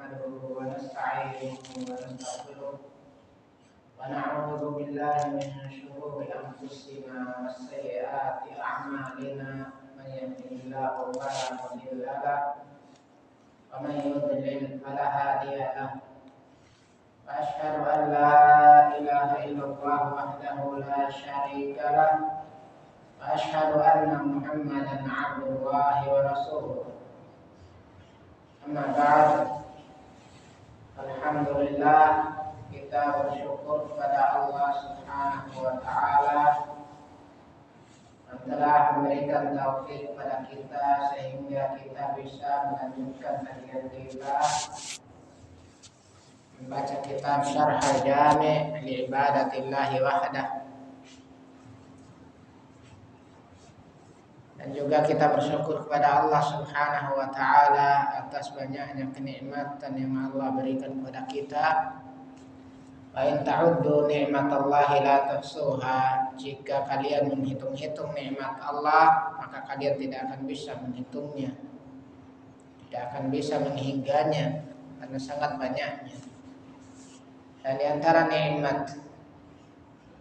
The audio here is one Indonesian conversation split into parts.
نحمده ونستعينه ونستغفره ونعوذ بالله من شرور أنفسنا وسيئات أعمالنا من يهده الله فلا مضل له ومن يضلل فلا هادي له وأشهد أن لا إله إلا الله وحده لا شريك له وأشهد أن محمدا عبد الله ورسوله أما بعد Alhamdulillah, kita bersyukur kepada Allah Subhanahu wa Ta'ala yang telah memberikan taufik kepada kita sehingga kita bisa melanjutkan kajian kita membaca kitab Syarh Al-Jami' li Ibadatillahi Wahdah. Dan juga kita bersyukur kepada Allah Subhanahu wa Ta'ala atas banyaknya kenikmatan yang Allah berikan kepada kita. Wa in ta'uddu ni'matallahi la tuhsuha. Jika kalian menghitung-hitung nikmat Allah, maka kalian tidak akan bisa menghitungnya. Tidak akan bisa menghingganya karena sangat banyaknya. Dan di antara nikmat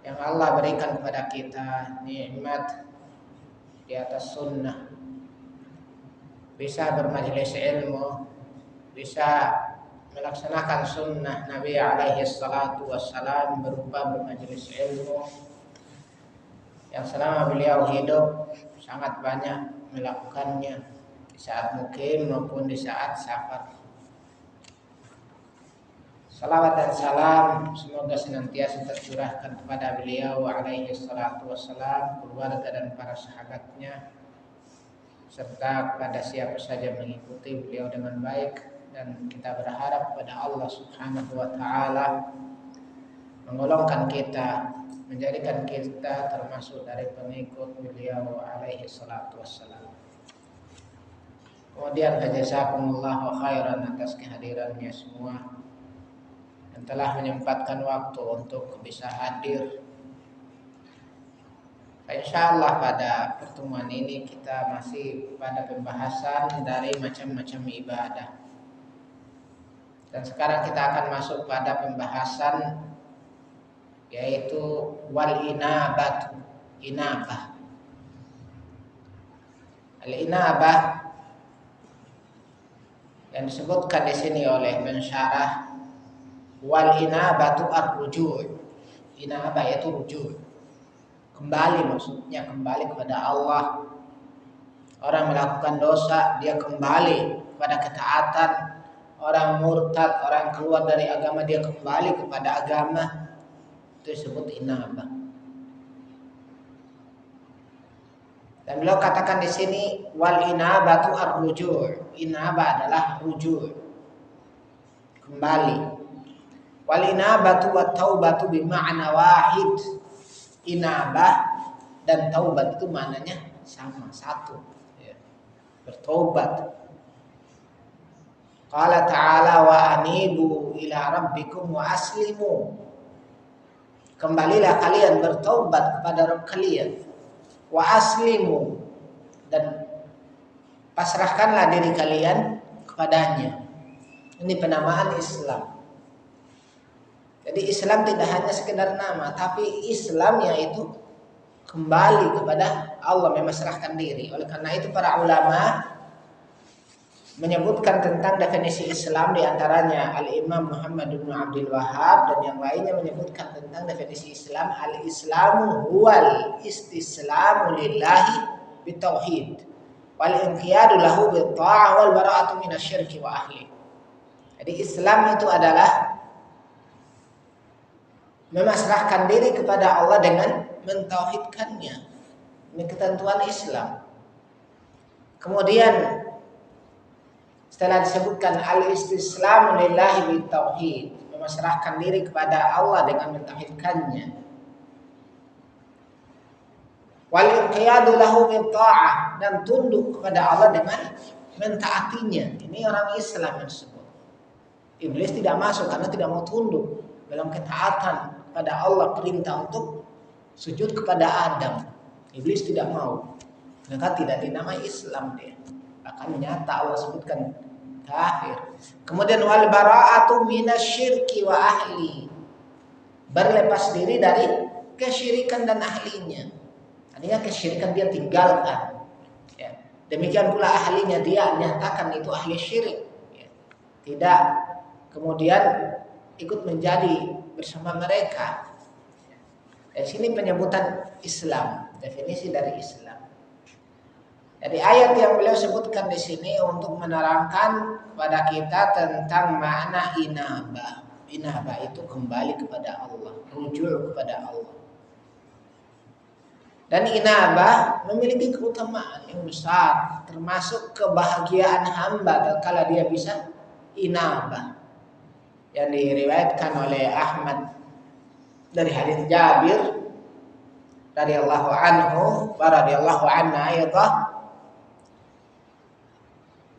yang Allah berikan kepada kita, nikmat di atas sunnah, bisa bermajelis ilmu, bisa melaksanakan sunnah Nabi alaihi salatu wassalam berupa bermajelis ilmu yang selama beliau hidup sangat banyak melakukannya di saat mukim maupun di saat safar. Salawat dan salam semoga senantiasa tercurahkan kepada beliau alaihi salatu wassalam, keluarga dan para sahabatnya, serta kepada siapa saja mengikuti beliau dengan baik. Dan kita berharap kepada Allah Subhanahu wa Ta'ala menggolongkan kita, menjadikan kita termasuk dari pengikut beliau alaihi salatu wassalam. Kemudian jazakumullahu khairan atas kehadirannya semua dan telah menyempatkan waktu untuk bisa hadir. Insyaallah pada pertemuan ini kita masih pada pembahasan dari macam-macam ibadah. Dan sekarang kita akan masuk pada pembahasan yaitu wal inabah. Al-inabah yang disebutkan di sini oleh pensyarah, wal inabatu ar-ruju'. Inabah itu ruju', kembali, maksudnya kembali kepada Allah. Orang melakukan dosa, dia kembali kepada ketaatan. Orang murtad, orang keluar dari agama, dia kembali kepada agama. Itu disebut inabah. Dan beliau katakan di sini wal inabatu ar-ruju'. Inabah adalah ruju', kembali. Wal inabatu wat taubatu bima'na wahid. Inabah dan taubat itu maknanya sama, satu, ya. Bertobat. Qala ta'ala wa anibu ila rabbikum wa aslimu. Kembalilah kalian bertobat kepada Rabb kalian. Wa aslimu, dan pasrahkanlah diri kalian kepadanya. Ini penamaan Islam. Jadi Islam tidak hanya sekedar nama, tapi Islam yaitu kembali kepada Allah, memasrahkan diri. Oleh karena itu para ulama menyebutkan tentang definisi Islam, di antaranya Al-Imam Muhammad bin Abdul Wahhab dan yang lainnya menyebutkan tentang definisi Islam. Al-Islamu huwal istislamu lillahi bitauhid wal inqiyadu lahu bitta'ah wal bara'atu minasyirki wa ahli. Jadi Islam itu adalah memasrahkan diri kepada Allah dengan mentauhidkannya. Ini ketentuan Islam. Kemudian setelah disebutkan al-istislamu lillahi bitauhid, memasrahkan diri kepada Allah dengan mentauhidkannya. Wal inqiyadu lahu bitta'ah, dan tunduk kepada Allah dengan mentaatinya. Ini orang Islam yang disebut. Iblis tidak masuk karena tidak mau tunduk dalam ketaatan pada Allah, perintah untuk sujud kepada Adam. Iblis tidak mau, maka tidak dinamai Islam dia. Akan nyata Allah sebutkan kafir. Kemudian wal bara'atu minasyirki wa ahli, berlepas diri dari kesyirikan dan ahlinya. Artinya kesyirikan dia tinggalkan. Ya. Demikian pula ahlinya, dia nyatakan itu ahli syirik. Ya. Tidak kemudian ikut menjadi bersama mereka. Di sini penyebutan Islam, definisi dari Islam. Jadi ayat yang beliau sebutkan di sini untuk menerangkan kepada kita tentang makna inabah. Inabah itu kembali kepada Allah, rujuk kepada Allah. Dan inabah memiliki keutamaan yang besar, termasuk kebahagiaan hamba tatkala dia bisa inabah. Yang diriwayatkan oleh Ahmad dari hadis Jabir radhiyallahu anhu wa radhiyallahu anha ayatah,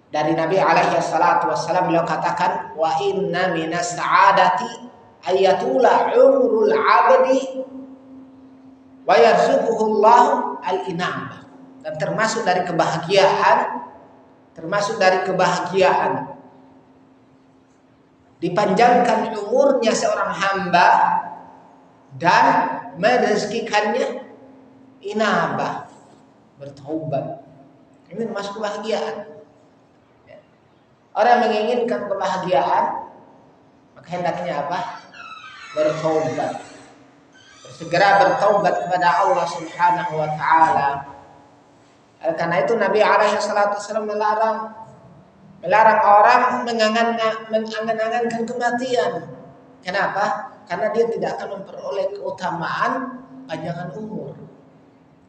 dari Nabi alaihi salatu wassalam beliau katakan, wa inna minas sa'adati ayatula umrul 'abdi wa yarzuquhullahu al-inabah. Dan termasuk dari kebahagiaan dipanjangkan umurnya seorang hamba dan merezekikannya inabah, bertaubat. Ini termasuk kebahagiaan. Orang yang menginginkan kebahagiaan, maka hendaknya apa? Bertaubat. Segera bertaubat kepada Allah Subhanahu wa taala. Karena itu Nabi alaihi salatu wasallam melarang orang mengangan-angankan kematian. Kenapa? Karena dia tidak akan memperoleh keutamaan panjangan umur.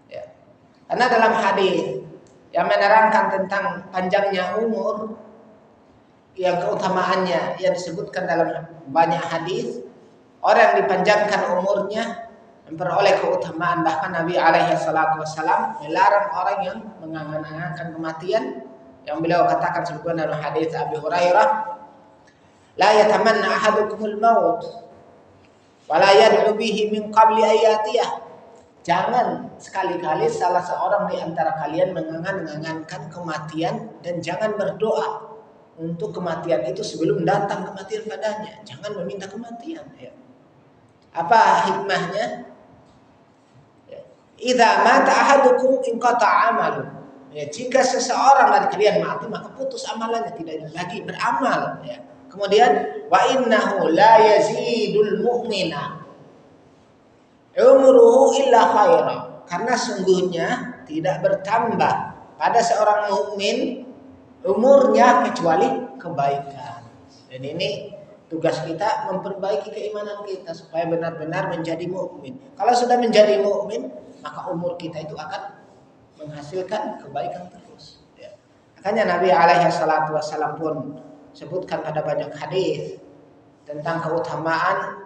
Ya. Karena dalam hadis yang menerangkan tentang panjangnya umur, yang keutamaannya yang disebutkan dalam banyak hadis, orang yang dipanjangkan umurnya memperoleh keutamaan. Bahkan Nabi alaihi salatu wasallam melarang orang yang mengangan-angankan kematian, yang beliau katakan sebagaimana dalam hadis Abi Hurairah, la yatamanna ahadukumul maut wa la yad'u bihi min qabli ayatiyah. Jangan sekali-kali salah seorang di antara kalian mengangan-angankan kematian, dan jangan berdoa untuk kematian itu sebelum datang kematian padanya. Jangan meminta kematian. Ya. Apa hikmahnya? Ya. Idza mata ahadukum inqata'a amalu. Ya, jika seseorang dari kalian mati, maka putus amalannya, tidak lagi beramal. Ya. Kemudian wa innahu la yazidul mu'mina umruhu illa khaira. Karena sungguhnya tidak bertambah pada seorang mukmin umurnya kecuali kebaikan. Dan ini tugas kita, memperbaiki keimanan kita supaya benar-benar menjadi mukmin. Kalau sudah menjadi mukmin, maka umur kita itu akan menghasilkan kebaikan terus. Ya. Makanya Nabi alaihi salatu wasallam pun sebutkan pada banyak hadis tentang keutamaan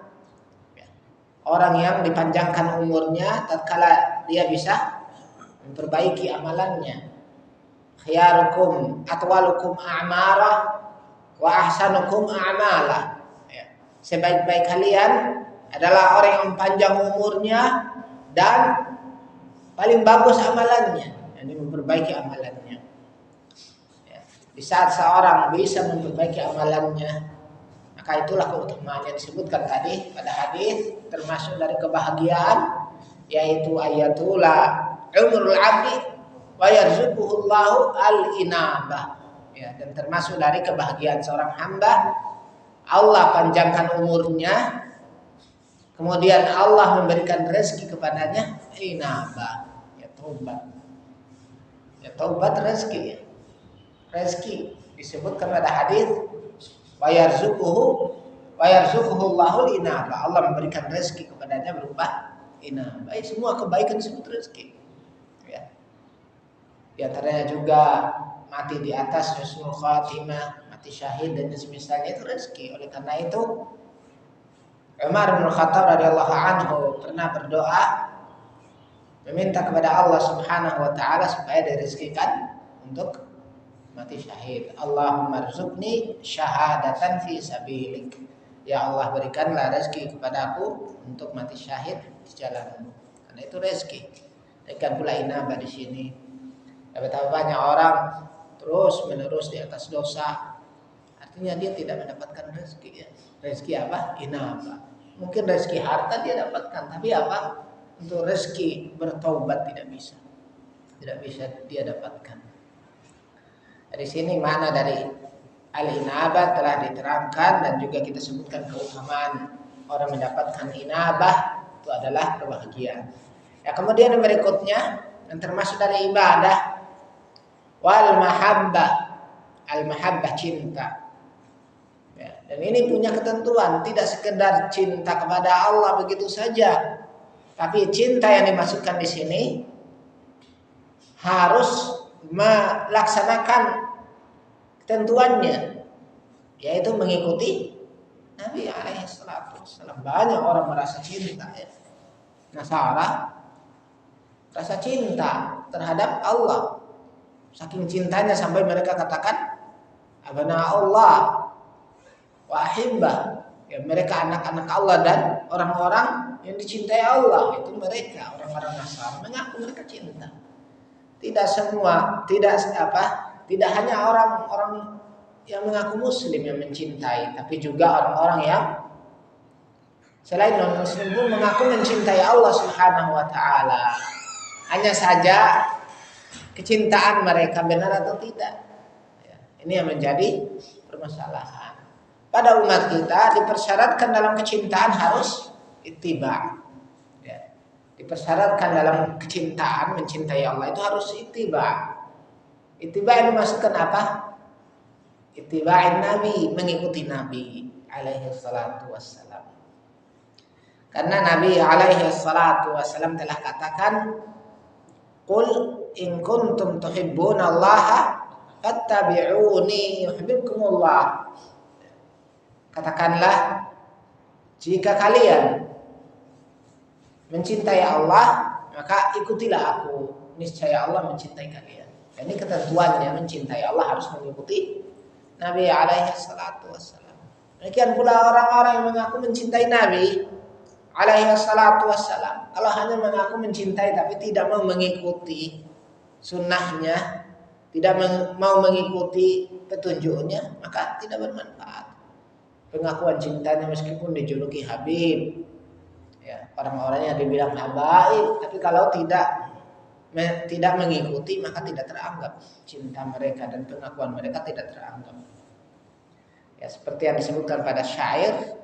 orang yang dipanjangkan umurnya tatkala dia bisa memperbaiki amalannya. Khiyarukum atwalukum a'mara wa ahsanukum a'mala. Ya. Sebaik-baik kalian adalah orang yang panjang umurnya dan paling bagus amalannya, yang memperbaiki amalannya. Ya. Di saat seorang bisa memperbaiki amalannya, maka itulah keutamaan yang disebutkan tadi pada hadis, termasuk dari kebahagiaan, yaitu ayatullah umrul abdi wa yarzuquhullahu al-inabah. Ya, dan termasuk dari kebahagiaan seorang hamba, Allah panjangkan umurnya, kemudian Allah memberikan rezeki kepadanya, inabah. Ya taubat. Ya taubat rezeki. Rezeki disebutkan pada hadis wa yarzuquhullahu al-inabah. Allah memberikan rezeki kepadanya berupa inabah. Semua kebaikan disebut rezeki. Ya. Di antaranya juga mati di atas husnul khatimah, mati syahid dan semisalnya, itu rezeki. Oleh karena itu Umar bin Khattab radhiyallahu anhu pernah berdoa meminta kepada Allah Subhanahu wa taala supaya direzekikan untuk mati syahid. Allahumma rzuqni syahadatan fi sabilik. Ya Allah, berikanlah rezeki kepadaku untuk mati syahid di jalan-Mu. Karena itu rezeki. Demikian pula inabah di sini. Betapa banyak orang terus menerus di atas dosa, artinya dia tidak mendapatkan rezeki ya. Rezeki apa? Inabah. Mungkin rezeki harta dia dapatkan, tapi apa? Untuk rezeki bertaubat tidak bisa. Tidak bisa dia dapatkan. Dari sini mana dari al-inabah telah diterangkan dan juga kita sebutkan keutamaan orang mendapatkan inabah itu adalah kebahagiaan. Ya, kemudian yang berikutnya yang termasuk dari ibadah wal mahabbah, al mahabbah cinta. Ya, dan ini punya ketentuan, tidak sekedar cinta kepada Allah begitu saja, tapi cinta yang dimaksudkan di sini harus melaksanakan ketentuannya, yaitu mengikuti Nabi alaihi salatu wassalam. Banyak orang merasa cinta ya. Nasara rasa cinta terhadap Allah, saking cintanya sampai mereka katakan abna Allah wa ahibbah, ya mereka anak-anak Allah dan orang-orang yang dicintai Allah. Itu mereka orang-orang Nasara mengaku mereka cinta. Tidak semua, tidak hanya orang-orang yang mengaku muslim yang mencintai, tapi juga orang-orang yang selain non-muslim pun mengaku mencintai Allah Subhanahu wa taala. Hanya saja kecintaan mereka benar atau tidak. Ya, ini yang menjadi permasalahan. Pada umat kita dipersyaratkan dalam kecintaan harus ittiba. Ya, dipersyaratkan dalam kecintaan mencintai Allah itu harus ittiba. Ittiba yang dimaksudkan apa? Ittiba'in Nabi, mengikuti Nabi alaihi salatu wassalam. Karena Nabi alaihi salatu wassalam telah katakan, "Qul in kuntum tuhibbunallaha fattabi'uni yuhibbukumullah." Katakanlah, jika kalian mencintai Allah, maka ikutilah aku, niscaya Allah mencintai kalian. Ini ketentuannya, mencintai Allah harus mengikuti Nabi alaihi salatu wassalam. Demikian pula orang-orang yang mengaku mencintai Nabi alaihi salatu wassalam, kalau hanya mengaku mencintai tapi tidak mau mengikuti sunnahnya, tidak mau mengikuti petunjuknya, maka tidak bermanfaat. Pengakuan cintanya meskipun dijuluki Habib, ya, orang-orangnya dibilang habaib, tapi kalau tidak mengikuti maka tidak teranggap cinta mereka dan pengakuan mereka tidak teranggap. Ya, seperti yang disebutkan pada syair,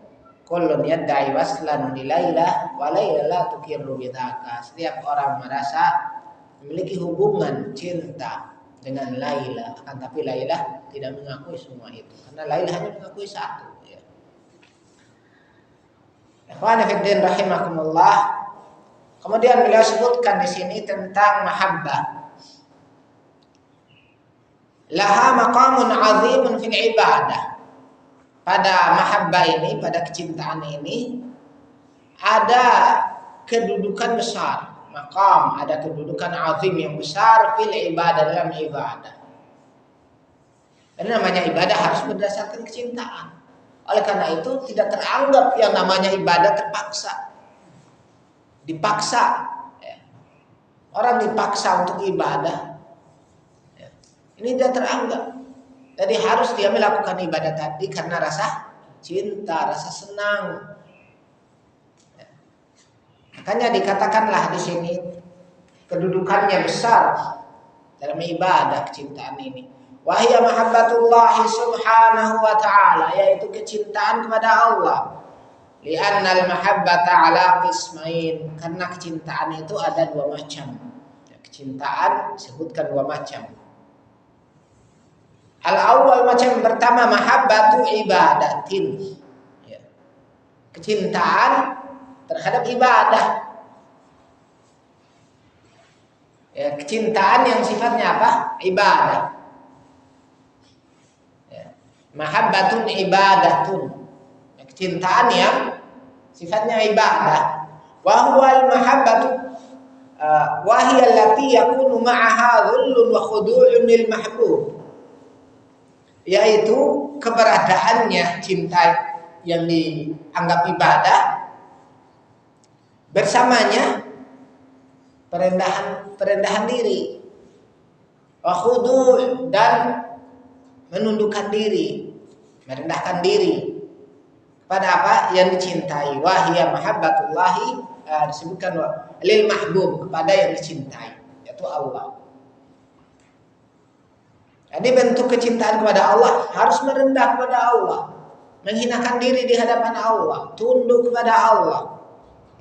kullun yadda'i waslan li Lailah wa Lailah tuqirru bidaka. Setiap orang merasa memiliki hubungan cinta dengan Lailah, akan tapi Lailah tidak mengakui semua itu, karena Lailah hanya mengakui satu. Ya. Ikhwan fillah rahimakumullah. Kemudian beliau sebutkan di sini tentang mahabbah. Laha maqamun 'azimun fil ibadah. Pada mahabbah ini, pada kecintaan ini ada kedudukan besar. Maqam, ada kedudukan azim yang besar fil ibadah, dalam ibadah. Karena namanya ibadah harus berdasarkan kecintaan. Oleh karena itu tidak teranggap yang namanya ibadah terpaksa. Dipaksa, ya. Orang dipaksa untuk ibadah, ya. Ini tidak teranggap. Jadi harus dia melakukan ibadah tadi karena rasa cinta, rasa senang. Ya. Makanya dikatakanlah di sini kedudukannya besar dalam ibadah kecintaan ini. Wahya mahabbatullah subhanahu wa ta'ala, yaitu kecintaan kepada Allah. Li'annal mahabbata ala qismain, karena kecintaan itu ada dua macam. Kecintaan disebutkan dua macam. Al-awwal, macam pertama, mahabbatu ibadatin. Ya. Kecintaan terhadap ibadah. Ya, kecintaan yang sifatnya apa? Ibadah. Ya. Mahabbatun ibadatun. Kecintaan yang sifatnya ibadah. Wa huwal mahabbatu wa hiya allati yakunu ma'aha dhullun wa khudu'un lil mahbub. Yaitu keberadaannya cinta yang dianggap ibadah, bersamanya perendahan diri, wa khudu' dan menundukkan diri merendahkan diri kepada apa yang dicintai. Wahia mahabbatullahi, disebutkan lil mahbub, kepada yang dicintai, yaitu Allah. Jadi bentuk kecintaan kepada Allah harus merendah kepada Allah, menghinakan diri di hadapan Allah, tunduk kepada Allah.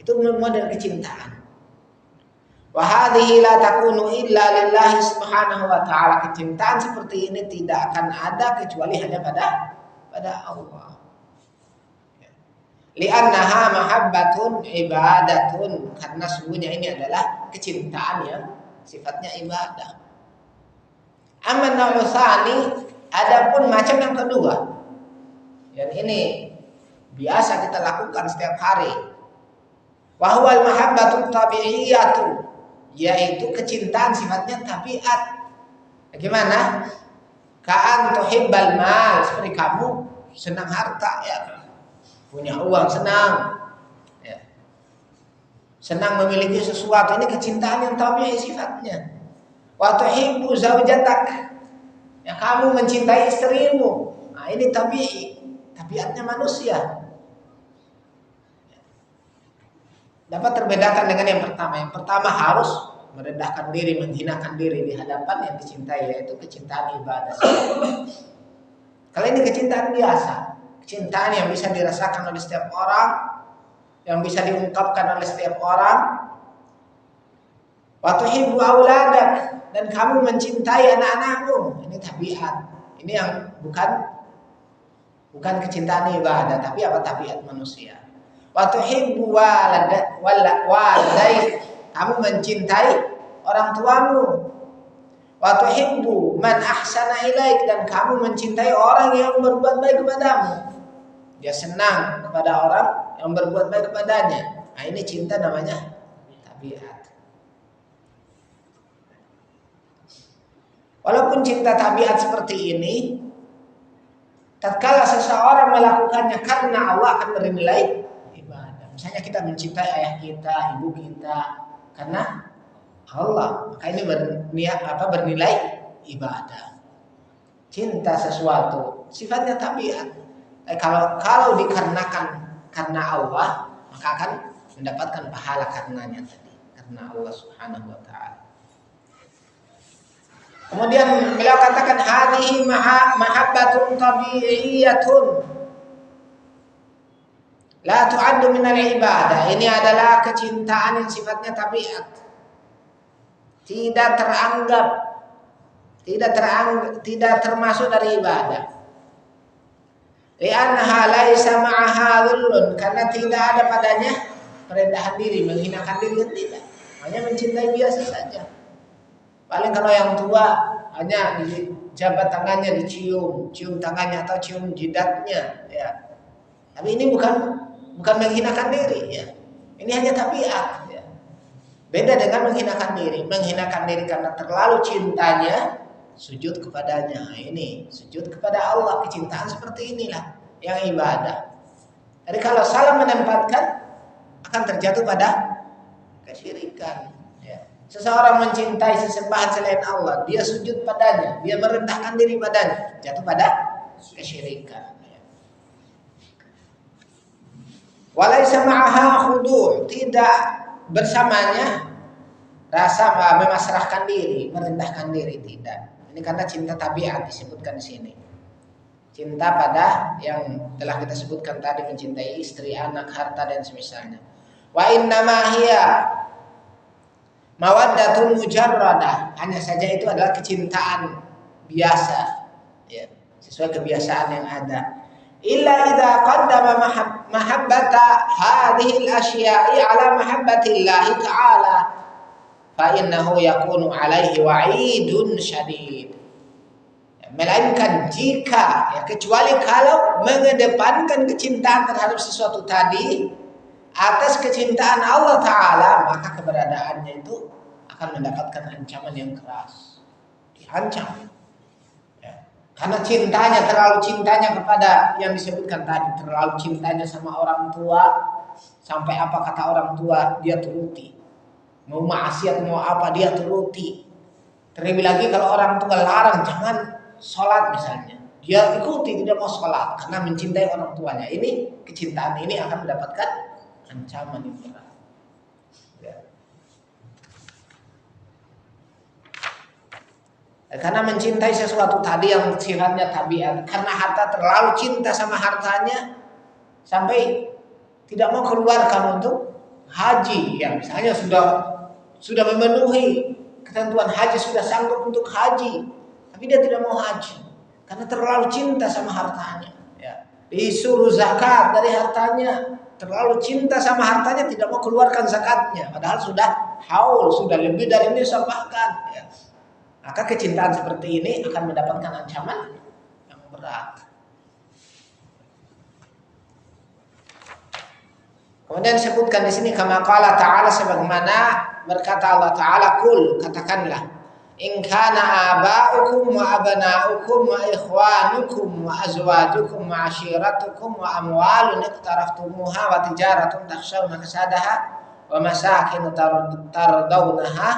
Itu model kecintaan. Wa hadhihi la takunu illa lillahi subhanahu wa ta'ala. Kecintaan seperti ini tidak akan ada kecuali hanya pada Allah. Li'annaha mahabbatun ibadatun, karena sungguhnya ini adalah kecintaan yang sifatnya ibadah. Aman nawasani, adapun macam yang kedua, dan ini biasa kita lakukan setiap hari. Wahwal mahabbatun tabi'iyatu, yaitu kecintaan sifatnya tabiat. Bagaimana? Ka'an tuhibbal mal, seperti kamu senang harta, ya, punya uang senang, ya, senang memiliki sesuatu. Ini kecintaan yang tabi'i sifatnya. Wa tuhibbu zaujatak, ya, kamu mencintai istrimu. Nah, ini tabi'i, tabiatnya manusia. Dapat terbedakan dengan yang pertama. Yang pertama harus merendahkan diri, menghinakan diri di hadapan yang dicintai, yaitu kecintaan ibadah. Kalau ini kecintaan biasa, kecintaan yang bisa dirasakan oleh setiap orang, yang bisa diungkapkan oleh setiap orang. Wa tuhibbu auladak, dan kamu mencintai anak-anakmu. Ini tabiat. Ini yang bukan kecintaan ibadah, tapi apa, tabiat manusia. Wa tuhibbu waladaik, kamu mencintai orang tuamu. Wa tuhibbu man ahsana ilaik, dan kamu mencintai orang yang berbuat baik kepadamu. Dia senang kepada orang yang berbuat baik kepadanya. Nah, ini cinta namanya tabiat. Walaupun cinta tabiat seperti ini, tatkala seseorang melakukannya karena Allah, akan bernilai ibadah. Misalnya kita mencintai ayah kita, ibu kita karena Allah, maka ini bernilai ibadah. Cinta sesuatu sifatnya tabiat. Kalau dikarenakan karena Allah, maka akan mendapatkan pahala karenanya tadi, karena Allah Subhanahu wa ta'ala. Kemudian beliau katakan hadhihi mahabbatun tabi'iyatun la tu'addu minal ibadah. Ini adalah kecintaan yang sifatnya tabiat, tidak termasuk dari ibadah. Li'annaha laisa ma'aha dhullun, karena tidak ada padanya merendahan diri, menghinakan diri, tidak. Hanya mencintai biasa saja. Paling kalau yang tua hanya jabat tangannya, cium tangannya atau cium jidatnya, ya. Tapi ini bukan menghinakan diri, ya. Ini hanya tabiat, ya. Beda dengan menghinakan diri. Menghinakan diri karena terlalu cintanya, sujud kepadanya. Ini sujud kepada Allah, kecintaan seperti inilah yang ibadah. Jadi kalau salah menempatkan, akan terjatuh pada kesyirikan. Seseorang mencintai sesembahan selain Allah, dia sujud padanya, dia merendahkan diri padanya, jatuh pada kesyirikan. Walaisa ma'aha khudu', tidak bersamanya rasa memasrahkan diri, merendahkan diri, tidak. Ini karena cinta tabiat disebutkan di sini. Cinta pada yang telah kita sebutkan tadi, mencintai istri, anak, harta dan semisalnya. Wa innama hiya mawaddatun mujarradah, hanya saja itu adalah kecintaan biasa, ya, sesuai kebiasaan yang ada. Illa idza qaddama mahabbata hadhihi al-asya'i ala mahabbatillahi ta'ala fa innahu yakunu alaihi wa'idun syadid. Melainkan jika, ya, kecuali kalau mengedepankan kecintaan terhadap sesuatu tadi atas kecintaan Allah Ta'ala, maka keberadaannya itu akan mendapatkan ancaman yang keras. Diancam, ya. Karena terlalu cintanya kepada yang disebutkan tadi, terlalu cintanya sama orang tua, sampai apa kata orang tua dia turuti. Mau maksiat mau apa dia turuti. Terlebih lagi kalau orang tua larang jangan sholat misalnya, dia ikuti, tidak mau sholat karena mencintai orang tuanya. Ini kecintaan ini akan mendapatkan ancaman yang berat. Ya. Karena mencintai sesuatu tadi yang sifatnya tabiat, karena harta terlalu cinta sama hartanya sampai tidak mau keluarkan untuk haji. Ya, misalnya sudah memenuhi ketentuan haji, sudah sanggup untuk haji, tapi dia tidak mau haji karena terlalu cinta sama hartanya. Ya. Disuruh zakat dari hartanya, terlalu cinta sama hartanya, tidak mau keluarkan zakatnya, padahal sudah haul, sudah lebih dari nisab bahkan. Ya. Maka kecintaan seperti ini akan mendapatkan ancaman yang berat. Kemudian disebutkan di sini kama qala ta'ala, sebagaimana berkata Allah Ta'ala, kul, katakanlah, in kana aba'ukum wa abna'ukum wa ikhwanukum wa azwajukum wa ashiratukum wa amwalun iqtaraftumuha wa tijaratun takhshawna kasadaha wa masakin tardawnaha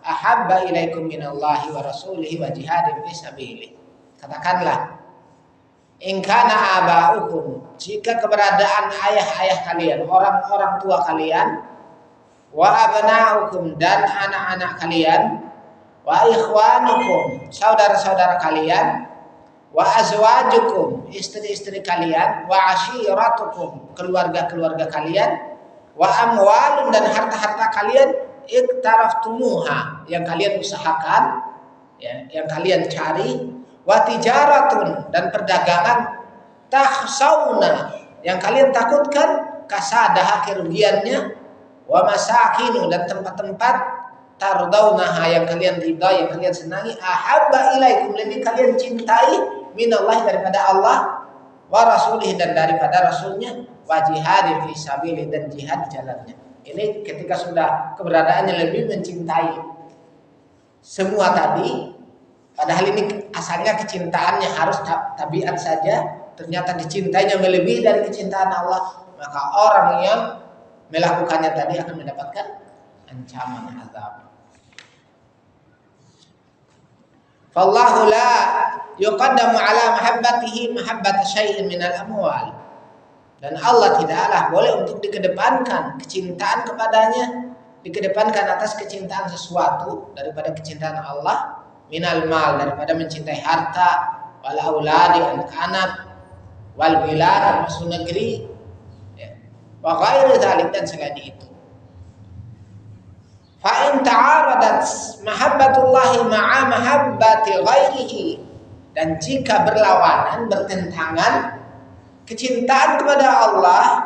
ahabba ilaikum minallahi wa rasulihi wa jihadin fi sabilih. Katakanlah, in kana aba'ukum, jika keberadaan ayah-ayah kalian, orang-orang tua kalian, wa abna'ukum, dan anak-anak kalian, wa ikhwanukum, saudara-saudara kalian, wa azwajukum, istri-istri kalian, wa ashiratukum, keluarga-keluarga kalian, wa amwalun, dan harta-harta kalian, iktaraftumuha, yang kalian usahakan, ya, yang kalian cari, wa tijaratun, dan perdagangan, takhsawna, yang kalian takutkan, kasadaha, kerugiannya, wa masakinu, dan tempat-tempat, tardawnaha, yang kalian ridha, yang kalian senangi, ahabba ilaikum, lebih kalian cintai, minallahi, daripada Allah, wa rasulih, dan daripada rasulnya, wa jihadin fi sabilih, dan jihad di jalannya. Ini ketika sudah keberadaannya lebih mencintai semua tadi, padahal ini asalnya kecintaannya harus tabiat saja, ternyata dicintainya melebihi dari kecintaan Allah, maka orang yang melakukannya tadi akan mendapatkan ancaman azab. Fallahu la yuqaddamu ala mahabbatihi mahabbata syai'in minal amwal. Dan Allah tidaklah boleh untuk dikedepankan kecintaan kepadanya, dikedepankan atas kecintaan sesuatu daripada kecintaan Allah, minal mal, daripada mencintai harta, wal auladi, anak-anak, wal bilad, musuh negeri, ya, wa ghairi dzalik, dan selain itu. Fa in ta'aradat mahabbatullahi ma'a mahabbati ghairihi, dan jika berlawanan, bertentangan kecintaan kepada Allah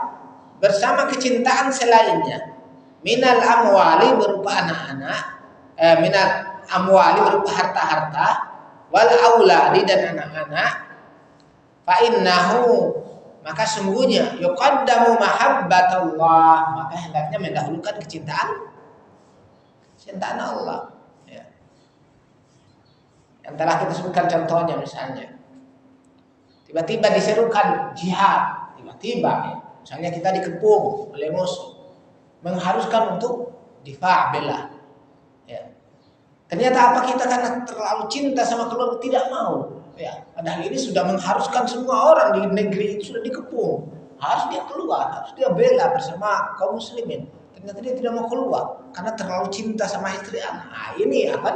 bersama kecintaan selainnya, minal amwali, berupa anak-anak, minal amwali, berupa harta-harta, wal auladi, dan anak-anak, fa innahu, maka sungguhnya, yuqaddamu mahabbatullah, maka hendaknya mendahulukan kecintaan Allah, ya. Yang telah kita sebutkan contohnya, misalnya tiba-tiba diserukan jihad, tiba-tiba, ya, misalnya kita dikepung oleh musuh, mengharuskan untuk difa' bela, ya. Ternyata apa, kita karena terlalu cinta sama keluarga tidak mau, ya. Padahal ini sudah mengharuskan semua orang di negeri itu sudah dikepung, harus dia keluar, harus dia bela bersama kaum muslimin. Ternyata dia tidak mau keluar karena terlalu cinta sama istri anak. Nah, ini akan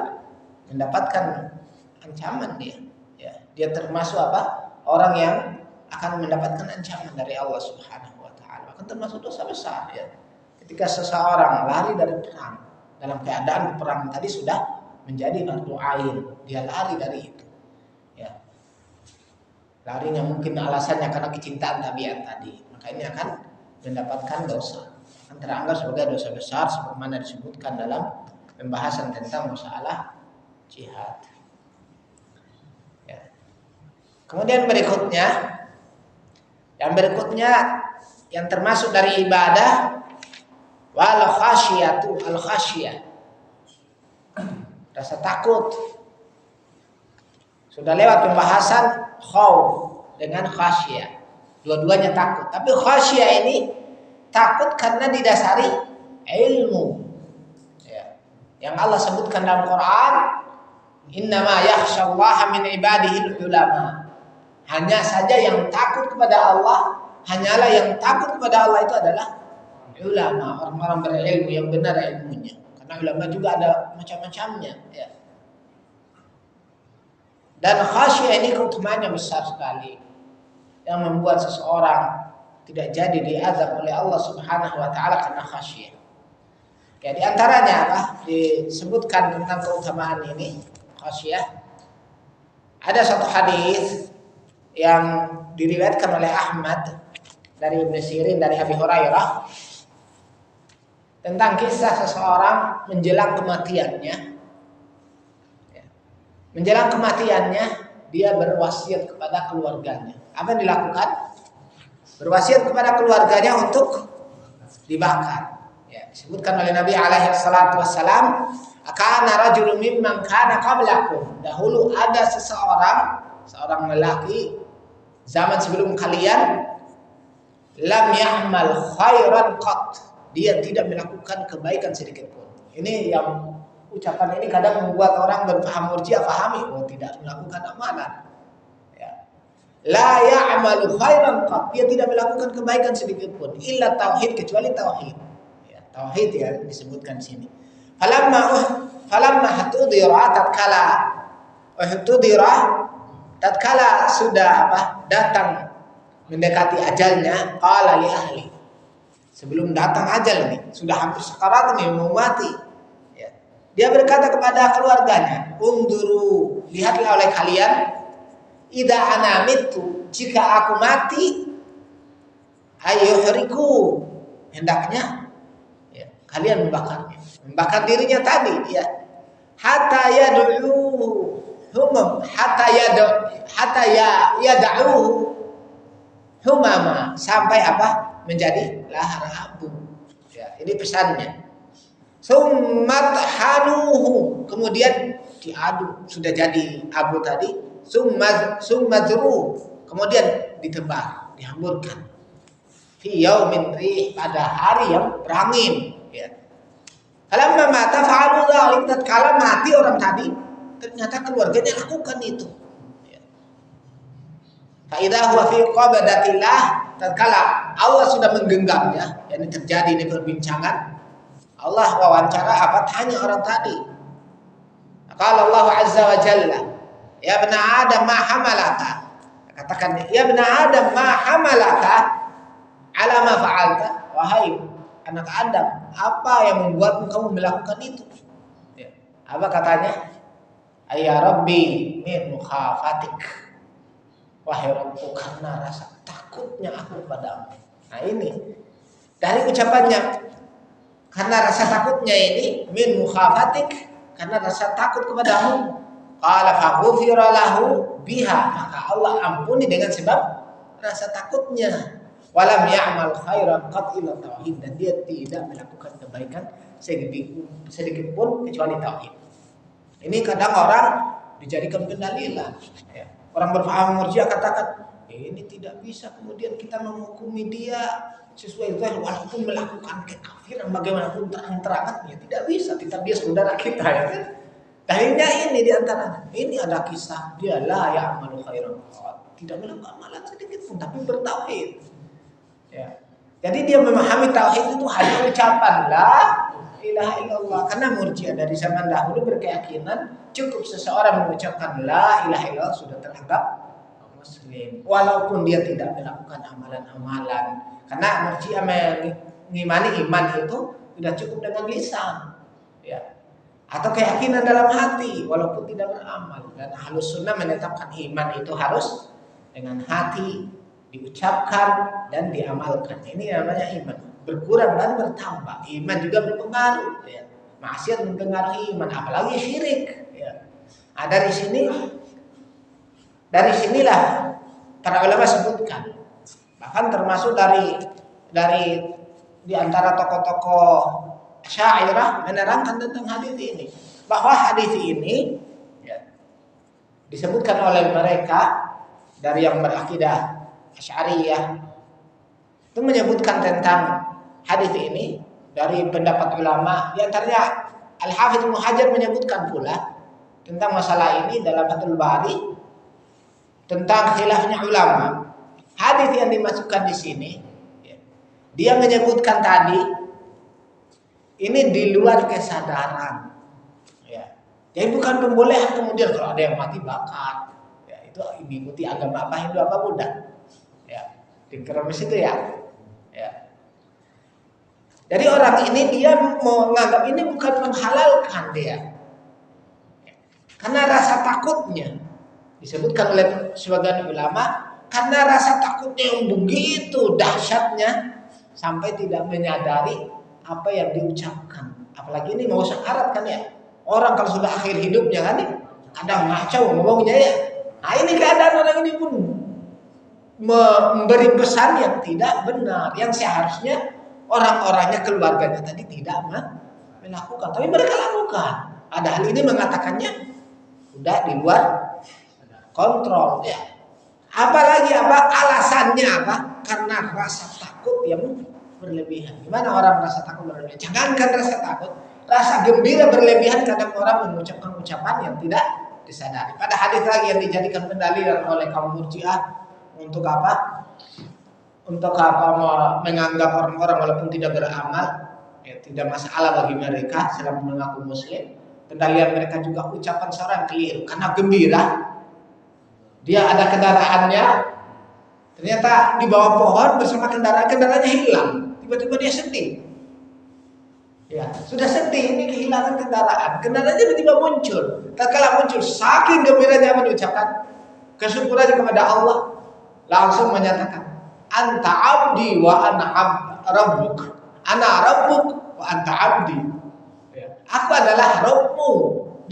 mendapatkan ancaman dia, ya. Dia termasuk apa? Orang yang akan mendapatkan ancaman dari Allah Subhanahu wa Ta'ala, akan termasuk dosa besar, ya. Ketika seseorang lari dari perang, dalam keadaan perang tadi sudah menjadi fardu ain, dia lari dari itu, ya. Larinya mungkin alasannya karena kecintaan tabiat tadi, maka ini akan mendapatkan dosa, akan teranggap sebagai dosa besar, sebagaimana disebutkan dalam pembahasan tentang masalah jihad. Kemudian yang berikutnya yang termasuk dari ibadah, wal khasyatu, al khasyah, rasa takut. Sudah lewat pembahasan khauf dengan khasyah, dua-duanya takut. Tapi khasyah ini takut karena didasari ilmu, ya. Yang Allah sebutkan dalam Quran, innama yakhsyallaha min ibadihil ulama. Hanya saja yang takut kepada Allah, hanyalah yang takut kepada Allah itu adalah ulama, orang-orang berilmu yang benar ilmunya. Karena ulama juga ada macam-macamnya, ya. Dan khasyah ini keutamaannya besar sekali, yang membuat seseorang tidak jadi diazab oleh Allah Subhanahu wa taala karena khasyah. Ya, di antaranya apa? Disebutkan tentang keutamaan ini, khasyah. Ada satu hadis yang diriwayatkan oleh Ahmad dari Ibnu Sirin dari Abi Hurairah tentang kisah seseorang menjelang kematiannya. Menjelang kematiannya, dia berwasiat kepada keluarganya. Apa yang dilakukan? Berwasiat kepada keluarganya untuk dibakar. Ya, disebutkan oleh Nabi alaihi salatu wassalam, "Kana rajulun mimman kana qablakum." Dahulu ada seorang lelaki zaman sebelum kalian, lam ya'mal khairan qat. Dia tidak melakukan kebaikan sedikit pun. Ini yang ucapan ini kadang membuat orang berpaham Murji'ah pahami, tidak melakukan amalan. Ya. La ya'malu khairan qat. Dia tidak melakukan kebaikan sedikit pun, illa tauhid, kecuali tauhid. Ya, tauhid ya disebutkan di sini. Falamma hatudira tatkala sudah datang mendekati ajalnya, qala li ahli, sebelum datang ajal nih, sudah hampir sekarat nih, mau mati, ya. Dia berkata kepada keluarganya, unduru, lihatlah oleh kalian, idza ana mitu, jika aku mati, ayyuhriku, hendaknya ya, kalian membakar dirinya tadi, ya. Hatta yad'uhu humam, hatta yad'uhu humama, sampai menjadi lahar abu. Ya, ini pesannya. Summat hanuhu, kemudian diaduk, sudah jadi abu tadi. Summadru, kemudian ditebar, dihamburkan. Fi yaumin rih, pada hari yang berangin. Ya. Falamma mata fa'alu dzalik, tatkala mati orang tadi, ternyata keluarganya lakukan itu. Faidah huwa fi qabdatillah, tatkala Allah sudah menggenggamnya, yang terjadi ini perbincangan, Allah wawancara tanya orang tadi. Qala Allah azza wa jalla, ya bani Adam ma hamalaka, katakan ya bani Adam ma hamalaka ala ma fa'alta, wahai anak Adam, apa yang membuatmu kamu melakukan itu? Ya. Apa katanya? Ya Rabbi min mukhafatik, wahai Rabbku, karena rasa takutnya aku padamu. Nah ini dari ucapannya, karena rasa takutnya ini, min mukhafatik, karena rasa takut kepadamu. Qala faghfira lahu biha, maka Allah ampuni dengan sebab rasa takutnya. Walam ya'mal khairan qat illa tauhid, dan dia tidak melakukan kebaikan sedikit pun kecuali tauhid. Ini kadang orang dijadikan pendalilan. Ya. Orang berpaham Murji'ah katakan, ini tidak bisa kemudian kita menghukumi dia sesuai zahir walaupun melakukan kekafiran bagaimanapun terang-terangan, ya tidak bisa, dia saudara kita, ya kan? Dalilnya ini diantara, ini ada kisah dia la ya'malu khairan, tidak melakukan amalan sedikit pun, tapi bertauhid. Ya. Jadi dia memahami tauhid itu hanya ucapan la ilaha illallah. Karena Murji'ah dari zaman dahulu berkeyakinan cukup seseorang mengucapkan la ilaha illallah sudah teranggap muslim, walaupun dia tidak melakukan amalan-amalan. Karena Murji'ah mengimani iman itu sudah cukup dengan lisan, ya, atau keyakinan dalam hati walaupun tidak beramal. Dan Ahlus Sunnah menetapkan iman itu harus dengan hati, diucapkan dan diamalkan. Ini namanya iman. Berkurang dan bertambah. Iman juga berpengaruh, ya. Maksiat mempengaruhi iman, apalagi syirik, ya. Nah, dari sinilah para ulama sebutkan, bahkan termasuk dari di antara tokoh-tokoh Asy'ariyah menerangkan tentang hadis ini, bahwa hadis ini, ya, disebutkan oleh mereka dari yang berakidah Asy'ariyah itu menyebutkan tentang hadis ini dari pendapat ulama. Di antaranya Al-Hafidz Ibnu Hajar menyebutkan pula tentang masalah ini dalam Fathul Bari. tentang khilafnya ulama. Hadis yang dimasukkan di sini, dia menyebutkan tadi ini di luar kesadaran. Ya. Jadi bukan pembolehan kemudian kalau ada yang mati bakar. Ya, itu mengikuti agama apa, Hindu apa Buddha. Ya, di Keremis itu ya. Ya. Jadi orang ini dia menganggap ini bukan menghalalkan dia. Karena rasa takutnya disebutkan oleh sebagian ulama, karena rasa takutnya yang begitu dahsyatnya sampai tidak menyadari apa yang diucapkan. Apalagi ini mau sekarat kan ya. Orang kalau sudah akhir hidupnya kan ya, kadang ngaco ngomongnya ya. Nah ini keadaan orang ini pun memberi pesan yang tidak benar, yang seharusnya orang-orangnya, keluarganya tadi tidak melakukan, tapi mereka lakukan. Padahal ini mengatakannya udah di luar kontrol ya. Apalagi apa alasannya apa? Karena rasa takut yang berlebihan. Gimana orang rasa takut berlebihan? Jangankan rasa takut, rasa gembira berlebihan kadang orang mengucapkan ucapan yang tidak disadari. Pada hadis lagi yang dijadikan pendalilan oleh kaum Murji'ah untuk apa? Untuk apa? Menganggap orang-orang walaupun tidak beramal, ya, tidak masalah bagi mereka selama mengaku Muslim. Pendalilan mereka juga ucapan seorang keliru karena gembira. Dia ada kendaraannya, ternyata di bawah pohon bersama kendaraannya hilang. Tiba-tiba dia sedih. Ya, sudah sedih, ini kehilangan kendaraannya tiba-tiba muncul. Tatkala muncul, saking gembiranya mengucapkan kesyukuran kepada Allah, langsung menyatakan, anta abdi wa ana rabbuk, ana rabbuk wa anta abdi. Ya. Aku adalah Rabbmu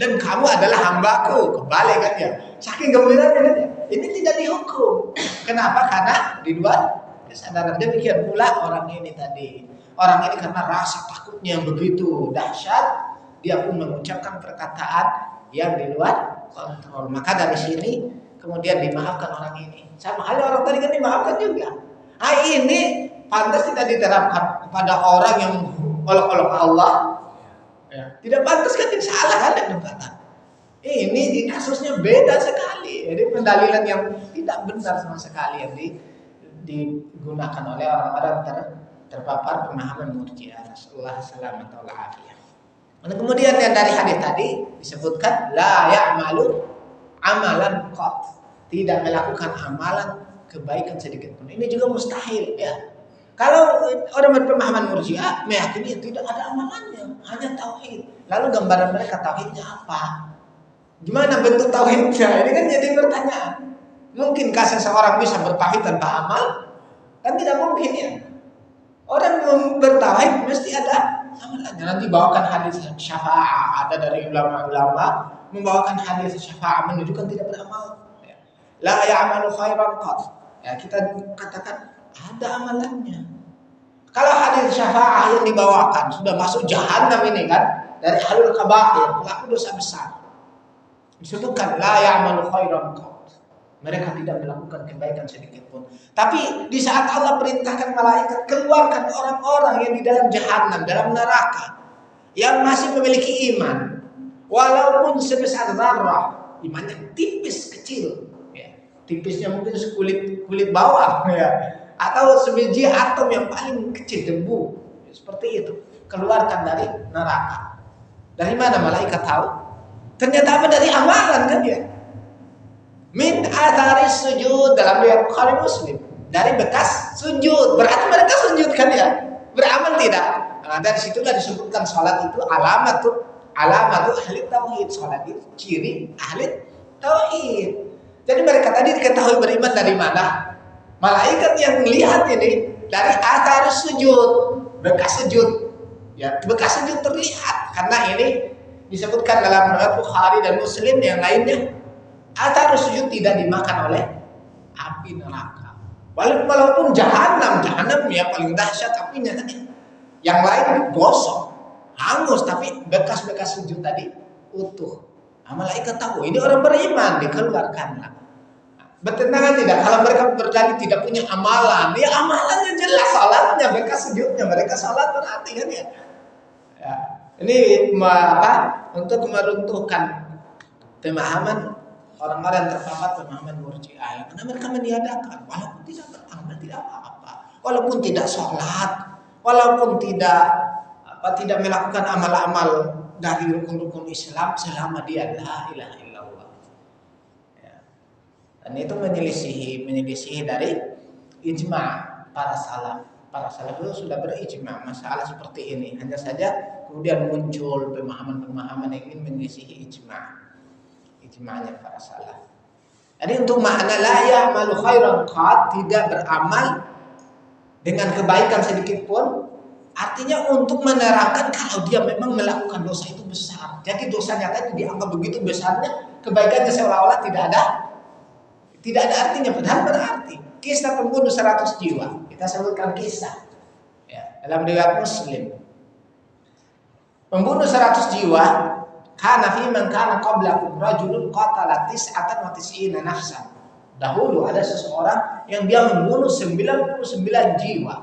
dan kamu adalah hambaku. Kembali kan ya, saking gembiranya kan ya. Ini tidak dihukum. Kenapa? Karena di luar kesadaran. Demikian pula orang ini tadi. Orang ini karena rasa takutnya yang begitu dahsyat, dia pun mengucapkan perkataan yang di luar kontrol. Maka dari sini kemudian dimaafkan orang ini. Sama halnya orang tadi kan dimaafkan juga. Nah ini pantas tidak diterapkan kepada orang yang olok-olok Allah. Ya. Tidak pantas kan, salah kan yang berkata. Ini kasusnya beda sekali. Jadi pendalilan yang tidak benar sama sekali yang digunakan oleh orang-orang terpapar pemahaman Murji'ah. Nasallahu salamat wal afiyah. Dan kemudian yang dari hadis tadi disebutkan la ya'malu amalan qat, tidak melakukan amalan kebaikan sedikit pun. Ini juga mustahil ya. Kalau orang berpemahaman Murji'ah meyakini tidak ada amalannya, hanya tauhid. Lalu gambaran mereka tauhidnya apa? Gimana bentuk tauhidnya? Ini kan jadi pertanyaan. Mungkinkah seseorang bisa bertauhid tanpa amal? Kan tidak mungkin ya. Orang bertauhid mesti ada amalannya. Nanti bawakan hadis syafa'ah, ada dari ulama-ulama membawakan hadis syafa'ah menunjukkan tidak beramal. La ya'malu khairan qat. Ya, kita katakan ada amalannya. Kalau hadis syafa'ah yang dibawakan sudah masuk jahanam ini kan, dari ahlul kaba'ir, pelaku dosa besar. Disebutkan la ya'malu khairan qat. Mereka tidak melakukan kebaikan sedikit pun. Tapi di saat Allah perintahkan malaikat keluarkan orang-orang yang di dalam jahanam, dalam neraka, yang masih memiliki iman, walaupun sebesar zarrah, imannya tipis kecil, ya. Tipisnya mungkin kulit bawah, ya. Atau sebiji atom yang paling kecil, debu, seperti itu, keluarkan dari neraka. Dari mana malaikat tahu? Ternyata apa? Dari amalan kan ya. Min atharis sujud, dalam riwayat Bukhari Muslim, dari bekas sujud. Berarti mereka sujud kan ya, beramal tidak. Nah, dari situlah disebutkan salat itu alamatu ahli tauhid. Salat itu ciri ahli tauhid. Jadi mereka tadi diketahui beriman dari mana? Malaikat yang melihat ini dari atharis sujud, bekas sujud. Ya, bekas sujud terlihat karena ini disebutkan dalam riwayat Bukhari dan Muslim yang lainnya. Atharus sujud tidak dimakan oleh api neraka. Walaupun jahanam ya paling dahsyat apinya tadi. Yang lain gosong, hangus, tapi bekas-bekas sujud tadi utuh. Nah, malaikat tahu ini orang beriman, dikeluarkanlah. Bertentangan tidak? Kalau mereka berdalil tidak punya amalan, ya amalannya jelas, salatnya, bekas sujudnya, mereka salat berarti kan ya. Ini apa? Untuk meruntuhkan pemahaman orang-orang yang terpapar pemahaman Murji'ah yang karena mereka meniadakan walaupun tidak beramal tidak apa-apa, walaupun tidak sholat, walaupun tidak melakukan amal-amal dari rukun-rukun Islam selama dia la ilaha illallah. Ya. Dan itu menyelisihi dari ijma' para salaf. Para salaf itu sudah berijma' masalah seperti ini. Hanya saja kemudian muncul pemahaman-pemahaman yang ingin menyelisihi ijma'nya para salaf. Jadi untuk makna la ya'malu khairan qad, tidak beramal dengan kebaikan sedikit pun, artinya untuk menerangkan kalau dia memang melakukan dosa itu besar. Jadi dosa nyata itu dianggap begitu besarnya, kebaikannya seolah-olah tidak ada artinya, padahal berarti. Kisah pembunuh 100 jiwa, kita sebutkan kisah ya, dalam riwayat Muslim. Pembunuh 100 jiwa, kana fi man kana qablakum rajulun qatala 99 nafsan. Dahulu ada seseorang yang dia membunuh 99 jiwa.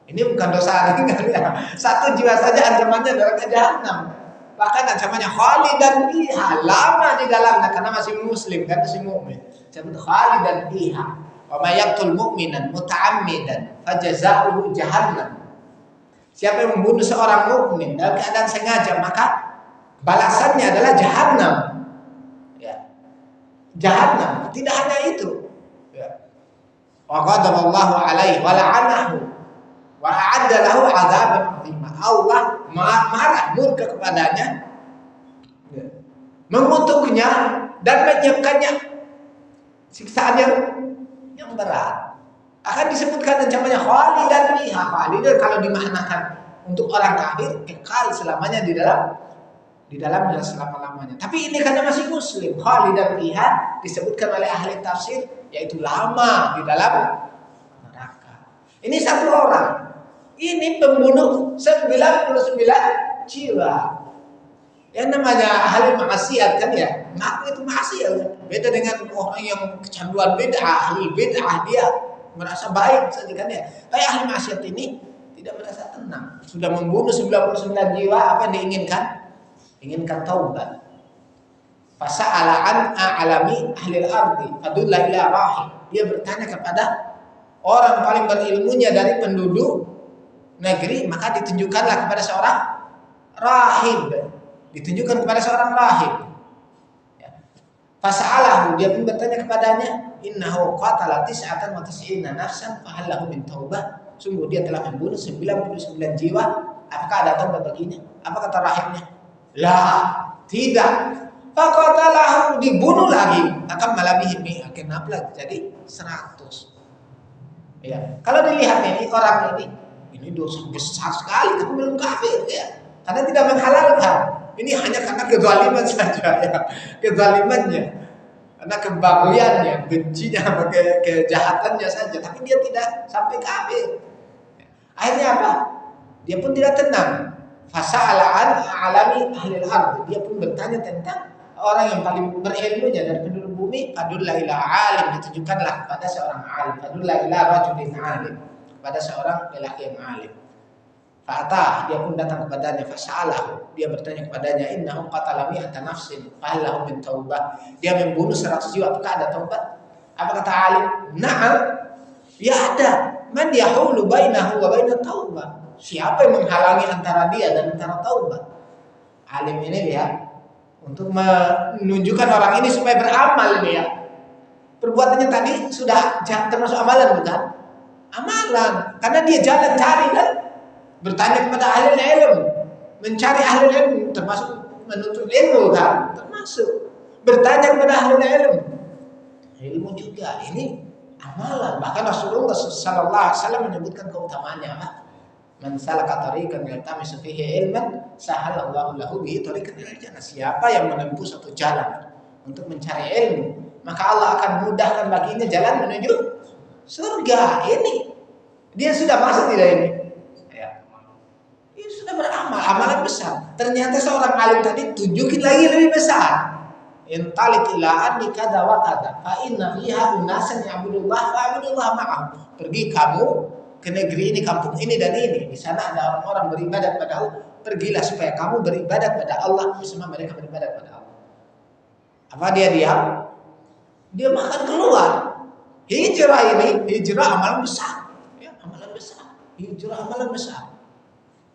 Ini bukan dosa ringan ya. 1 jiwa saja ancamannya neraka jahanam. Bahkan ancamannya khalidan fiha, lama di dalamnya karena masih muslim kan, masih mukmin. Sebut khalidan fiha. Wa may yaqtul mu'minan muta'ammidan fajaza'uhu jahannam. Siapa yang membunuh seorang mukmin dalam keadaan sengaja, maka balasannya adalah jahannam. Ya. Jahannam. Tidak hanya itu. Ya. Wa ghadaballahu alaihi wa la'anahu wa a'adda lahu 'adzaban 'azima. Allah marah, murka kepadanya, ya, mengutuknya dan menyiapkannya siksaan yang berat. Akan disebutkan ancamannya khalidan fiha. Khalidan kalau dimaknakan untuk orang kafir kekal selamanya di dalamnya selama-lamanya. Tapi ini karena masih muslim, khalidan fiha disebutkan oleh ahli tafsir yaitu lama di dalam neraka. Ini satu orang. Ini pembunuh 99 jiwa. Yang namanya ahli maksiat kan ya, ngaku itu maksiat kan? Beda dengan orang yang kecanduan bid'ah, ahli bid'ah dia merasa baik saja kan ya. Kayak ahli maksiat ini tidak merasa tenang. Sudah membunuh 99 jiwa, apa yang diinginkan? Inginkan taubat. Fasa'ala an a'lami ahli al-ardi fadulla ila rahib. Dia bertanya kepada orang paling berilmunya dari penduduk negeri, maka ditunjukkanlah kepada seorang rahib. Ditunjukkan kepada seorang rahib. Ya. Fasa'alahu, dia pun bertanya kepadanya, innahu qatala 99 nafsan fahal lahu min taubah. Sungguh dia telah membunuh 99 jiwa, apakah ada taubat baginya? Apa kata rahibnya? Lah, tidak. Faqatalahu, dibunuh lagi. Akan malabihi kenapa jadi 100. Ya. Kalau dilihat ini orang ini dosa besar sekali, tapi belum kafir ya. Karena tidak menghalalkan. Ini hanya karena kezaliman saja ya. Kezalimannya. Karena kebaguyannya, bencinya, kejahatannya saja, tapi dia tidak sampai kafir. Akhirnya apa? Dia pun tidak tenang. Fasa'ala an a'lami ahli al-ardh. Dia pun bertanya tentang orang yang paling berilmunya dari penduduk bumi. Fadulla ila alim, ditunjukkanlah kepada seorang alim. Fadulla ila rajulin alim, kepada seorang lelaki yang alim. Fa'atah, dia pun datang kepadanya. Fasa'alahu, dia bertanya kepadanya, innahu qatala mi'ata nafsin fahal lahu min taubah. Dia membunuh 100 jiwa, apakah ada taubat? Apa kata alim? Na'am, ya ada. Man yahulu bainahu wa bainat taubah. Siapa yang menghalangi antara dia dan antara taubat? Alim ini dia untuk menunjukkan orang ini supaya beramal ini ya. Perbuatannya tadi sudah termasuk amalan bukan? Amalan, karena dia jalan cari kan, bertanya kepada ahli ilmu, mencari ahli ilmu, termasuk menuntut ilmu kan, termasuk bertanya kepada ahli ilmu juga ini amalan. Bahkan Rasulullah sallallahu alaihi wasallam menyebutkan keutamaannya apa? Man salaka tariqan yaltamisu fihi ilman sahalallahu lahu bihi tariqan ilal jannah. Siapa yang menempuh satu jalan untuk mencari ilmu, maka Allah akan mudahkan baginya jalan menuju surga. Ini dia sudah masuk tidak ini? Ya. Ini sudah beramal, amalan besar. Ternyata seorang alim tadi tunjukin lagi lebih besar. Intalik ila anni kada wa kada fa inna fiha unasan ya'budullah fa'budullah ma'ahum. Pergi kamu ke negeri ini, kampung ini dan ini. Di sana ada orang-orang beribadat pada Allah. Pergilah supaya kamu beribadat pada Allah bersama mereka beribadat pada Allah. Apa dia diam? dia makan keluar. Hijrah amalan besar. Ya, amalan besar. Hijrah amalan besar.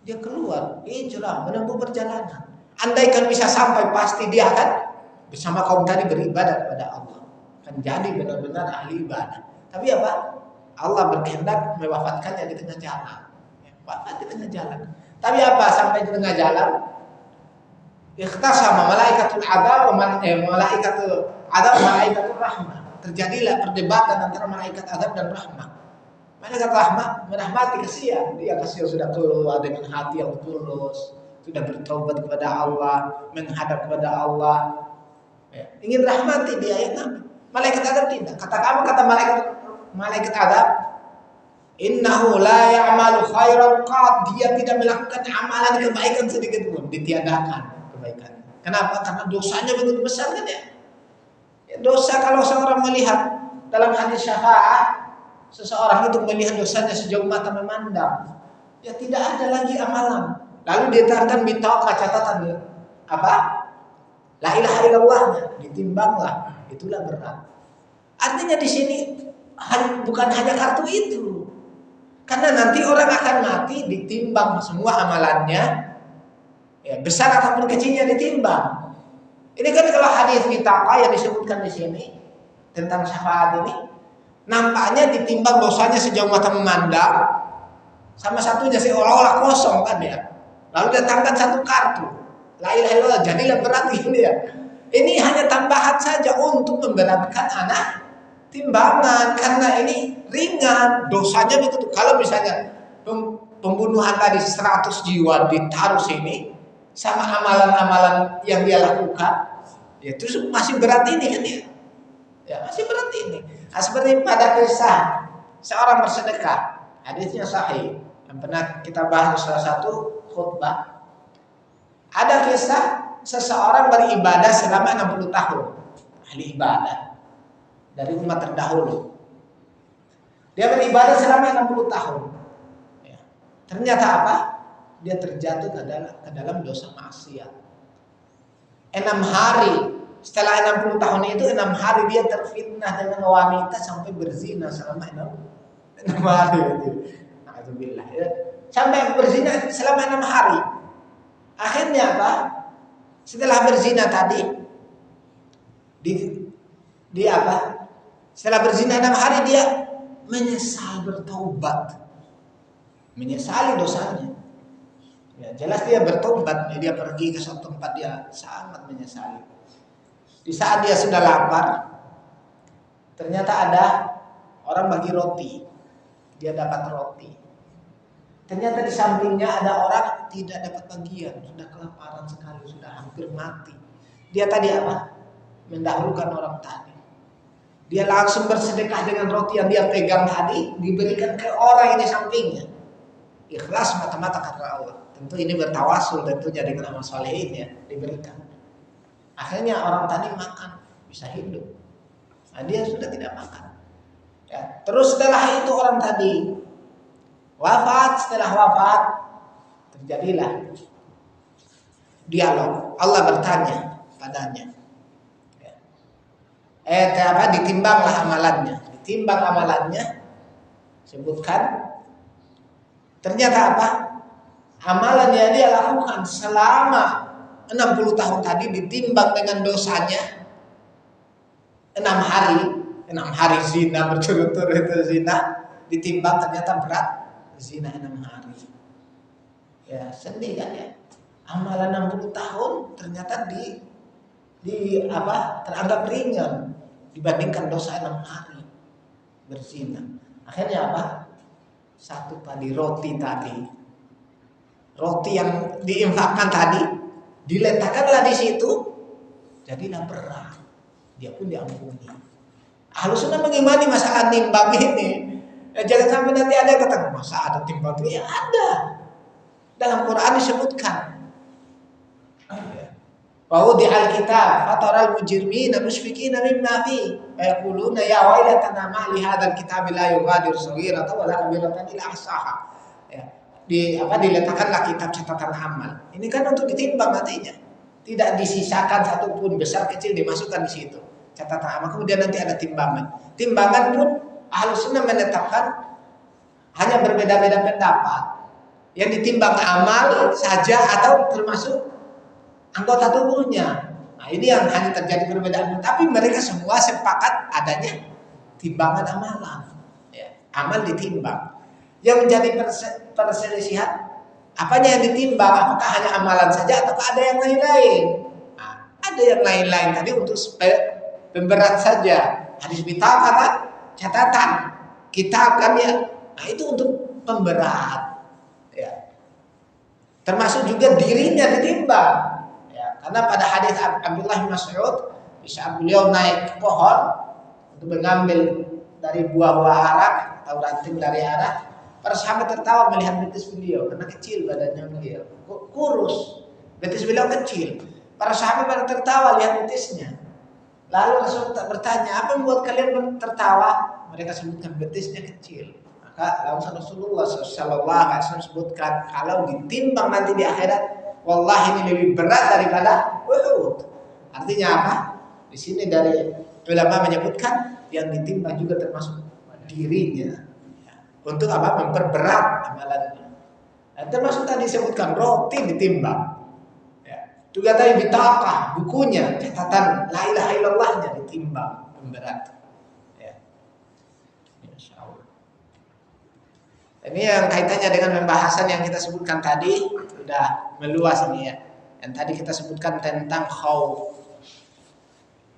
Dia keluar, hijrah, menempuh perjalanan. Andaikan bisa sampai, pasti dia akan bersama kaum tadi beribadah kepada Allah. Akan jadi benar-benar ahli ibadah. Tapi apa? Allah berkehendak mewafatkannya di tengah jalan. Wafat di tengah jalan. Tapi apa? Sampai di tengah jalan, ikhtasama malaikatul adzab malaikatul adzab malaikatul rahmah. Terjadilah perdebatan antara malaikat azab dan rahmah. Malaikat rahmah merahmati, kasihan, dia kasihan sudah keluar dengan hati yang tulus, sudah bertobat kepada Allah, menghadap kepada Allah, ya, ingin rahmati dia, ya Nabi. Malaikat azab tidak. Kata malaikat azab, innahu la ya'malu khairan qad, dia tidak melakukan amalan kebaikan sedikit pun, ditiadakan kebaikan. Kenapa? Karena dosanya begitu besar kan ya. Dosa, kalau seorang melihat dalam hadis syafaat, seseorang itu melihat dosanya sejauh mata memandang, ya tidak ada lagi amalan. Lalu diterangkan bitaqa, catatan apa? La ilaha illallahnya, ditimbanglah, itulah berat. Artinya di sini bukan hanya kartu itu, karena nanti orang akan mati ditimbang semua amalannya, ya, besar ataupun kecilnya ditimbang. Ini kan kalau hadis bitaqa yang disebutkan di sini tentang syafaat ini, nampaknya ditimbang dosanya sejauh mata memandang, sama satunya seolah-olah kosong kan ya. Lalu datangkan satu kartu, la ilaha illallah, jadilah berat ini ya. Ini hanya tambahan saja untuk memberatkan anak timbangan, karena ini ringan dosanya begitu. Kalau misalnya pembunuhan tadi 100 jiwa ditaruh sini, sama amalan-amalan yang dia lakukan, ya terus masih berat ini kan ya. Ya masih berat ini. Nah, seperti pada kisah seorang bersedekah, hadisnya sahih yang pernah kita bahas salah satu khutbah. Ada kisah seseorang beribadah selama 60 tahun, ahli ibadah dari umat terdahulu. Dia beribadah selama 60 tahun. Ya. Ternyata apa? Dia terjatuh ke dalam dosa maksiat. 6 hari setelah 60 tahun itu, 6 hari dia terfitnah dengan wanita sampai berzina selama 6 hari. Alhamdulillah. Ya. Sampai berzina selama 6 hari. Akhirnya apa? Setelah berzina tadi, di apa? Setelah berzina 6 hari dia menyesal, bertaubat, menyesali dosanya. Ya, jelas dia bertobat, dia pergi ke suatu tempat, dia sangat menyesali. Di saat dia sudah lapar, ternyata ada orang bagi roti. Dia dapat roti. Ternyata di sampingnya ada orang tidak dapat bagian, sudah kelaparan sekali, sudah hampir mati. Dia tadi apa? Mendahulukan orang tadi. Dia langsung bersedekah dengan roti yang dia pegang tadi, diberikan ke orang ini sampingnya. Ikhlas mata-mata karena Allah. Tentu ini bertawasul tentunya dengan amal solehin ya, diberikan. Akhirnya orang tadi makan, bisa hidup. Nah, dia sudah tidak makan. Ya, terus setelah itu orang tadi wafat. Setelah wafat terjadilah dialog. Allah bertanya padanya. Ditimbanglah amalannya. Ditimbang amalannya. Sebutkan. Ternyata apa? Amalan yang dia lakukan selama 60 tahun tadi ditimbang dengan dosanya 6 hari zina berturut-turut itu zina, ditimbang ternyata berat zina 6 hari. Ya sedih kan ya. Amalan 60 tahun ternyata teranggap ringan dibandingkan dosa 6 hari berzina. Akhirnya apa? Satu tadi roti yang diinfakkan tadi diletakkanlah di situ, jadilah berat, dia pun diampuni. Ahlus sunnah mengimani masalah timbang ini. Jangan sampai nanti ada yang kata masa ada timbang itu, ya ada. Dalam Quran disebutkan. Wa wudi'al kitab fataral mujrimina mushfiqina mimma fi wa yaquluna ya wailatana ma li hadzal kitabi la yughadiru saghiratan wa la kabiratan illa ahsaha. Ya. Diletakkanlah kitab catatan amal. Ini kan untuk ditimbang nantinya. Tidak disisakan satupun, besar kecil dimasukkan di situ. catatan amal, kemudian nanti ada timbangan. Timbangan pun Ahlus Sunnah menetapkan hanya berbeda-beda pendapat. Yang ditimbang amal saja atau termasuk anggota tubuhnya. Nah, ini yang hanya terjadi perbedaan. Tapi mereka semua sepakat adanya timbangan amalan. Ya, amal ditimbang. Yang menjadi perselisihan, apanya yang ditimbang? Apakah hanya amalan saja atau ada yang lain-lain? Nah, ada yang lain-lain tadi untuk pemberat saja. Hadis bitaqah kan? Catatan. Kitab kan ya. Nah, itu untuk pemberat. Ya. Termasuk juga dirinya ditimbang. Ya, karena pada hadis Abdullah bin Mas'ud, bisa beliau naik ke pohon untuk mengambil dari buah-buah arak atau ranting dari arak. Para sahabat tertawa melihat betis beliau karena kecil badannya beliau, kurus, betis beliau kecil. Para sahabat pada tertawa lihat betisnya. Lalu Rasul bertanya, apa yang membuat kalian tertawa? Mereka sebutkan betisnya kecil. Maka Rasulullah SAW sebutkan, kalau ditimbang nanti di akhirat, wallahi ini lebih berat daripada Uhud. Artinya apa? Di sini dari ulama menyebutkan yang ditimbang juga termasuk dirinya. Untuk apa? Memperberat amalannya. Dan termasuk tadi disebutkan roti ditimbang. Ya. Juga tadi bitaqah, bukunya, catatan la ilaha illallahnya ditimbang, memberat. Ya. Insyaallah. Ini yang kaitannya dengan pembahasan yang kita sebutkan tadi, sudah meluas ini ya. Yang tadi kita sebutkan tentang khauf.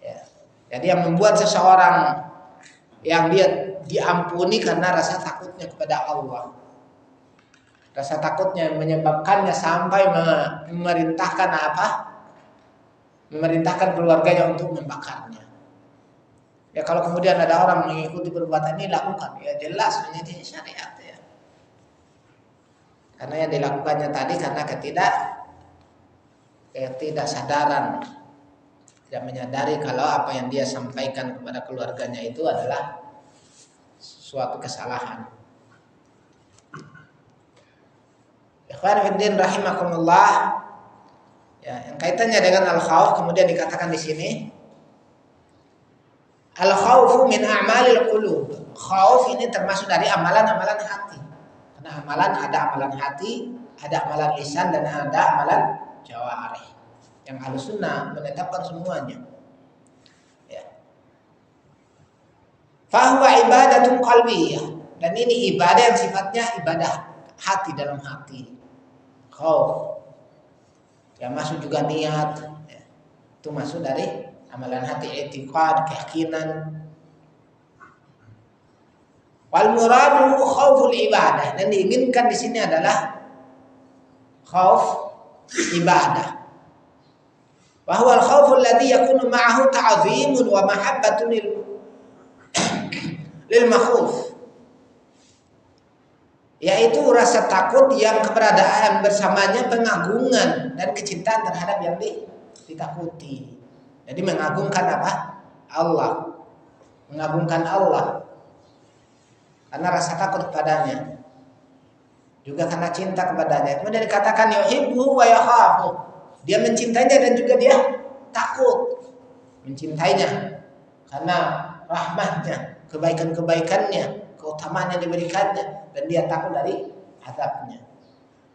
Ya. Jadi yang membuat seseorang yang dia diampuni karena rasa takutnya kepada Allah. Rasa takutnya menyebabkannya sampai memerintahkan apa? Memerintahkan keluarganya untuk membakarnya. Ya kalau kemudian ada orang mengikuti perbuatan ini lakukan, ya jelas menjadi syariat ya. Karena yang dilakukannya tadi karena ketidaksadaran, tidak menyadari kalau apa yang dia sampaikan kepada keluarganya itu adalah suatu kesalahan. Ikhwan fillah rahimakumullah. Ya, yang kaitannya dengan al-khauf kemudian dikatakan di sini al-khaufu min a'malil qulub. Khauf ini termasuk dari amalan-amalan hati. Karena amalan ada amalan hati, ada amalan lisan dan ada amalan jawarih. Yang Ahlus Sunnah menetapkan semuanya. Fahuwa ibadatun qalbiyah, dan ini ibadah yang sifatnya ibadah hati, dalam hati. Khauf. Yang masuk juga niat, ya. Itu masuk dari amalan hati, i'tiqad, keyakinan. Wal muradu khauful ibadah, dan diinginkan di sini adalah khauf ibadah. Wa huwa al-khauful ladzi yakunu ma'ahu ta'zimun wa mahabbatun lil makhuf, yaitu rasa takut yang keberadaan bersamanya pengagungan dan kecintaan terhadap yang ditakuti. Jadi mengagungkan apa? Allah. Mengagungkan Allah karena rasa takut kepadanya, juga karena cinta kepadanya. Kemudian dikatakan yuhibbu wa yakhafu, dia mencintainya dan juga dia takut. Mencintainya karena rahmatnya, kebaikan-kebaikannya, keutamaan yang diberikannya, dan dia takut dari azabnya.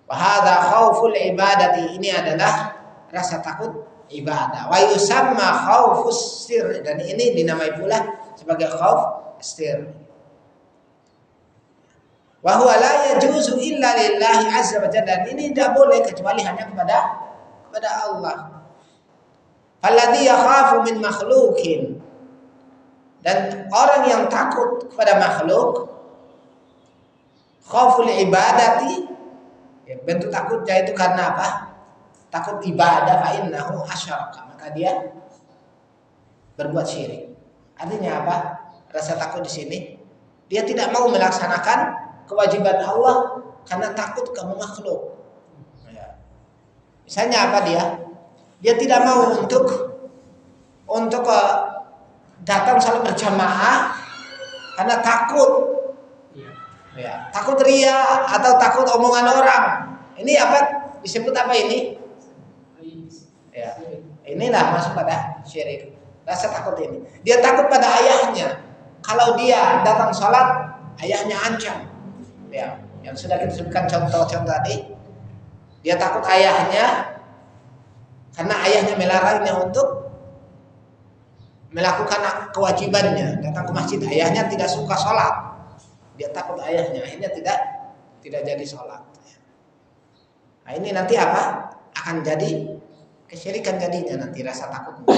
Wa hadza khauful ibadati, ini adalah rasa takut ibadah. Wa yusamma khaufus sir, dan ini dinamai pula sebagai khauf sir. Wa huwa la yajuzu illa lillahi azza wa jalla, dan ini tidak boleh kecuali hanya kepada Allah. Alladzi yakhafu min makhluqin, dan orang yang takut kepada makhluk, khauful ibadati, ya, bentuk takutnya itu karena apa? Takut ibadah, fa innahu asyaraka, maka dia berbuat syirik. Artinya apa? Rasa takut di sini, dia tidak mau melaksanakan kewajiban Allah karena takut kamu makhluk. Ya. Misalnya apa dia? Dia tidak mau untuk datang salat berjamaah karena takut, ya, takut ria atau takut omongan orang. Ini apa? Disebut apa ini? Ya, inilah masuk pada syirik. Rasa takut ini. Dia takut pada ayahnya. Kalau dia datang sholat, ayahnya ancam. Ya, yang sudah kita sebutkan contoh-contoh tadi. Dia takut ayahnya karena ayahnya melarangnya untuk melakukan kewajibannya, datang ke masjid. Ayahnya tidak suka sholat. Dia takut ayahnya, akhirnya tidak jadi sholat. Nah, ini nanti apa? Akan jadi kesyirikan jadinya nanti rasa takutnya.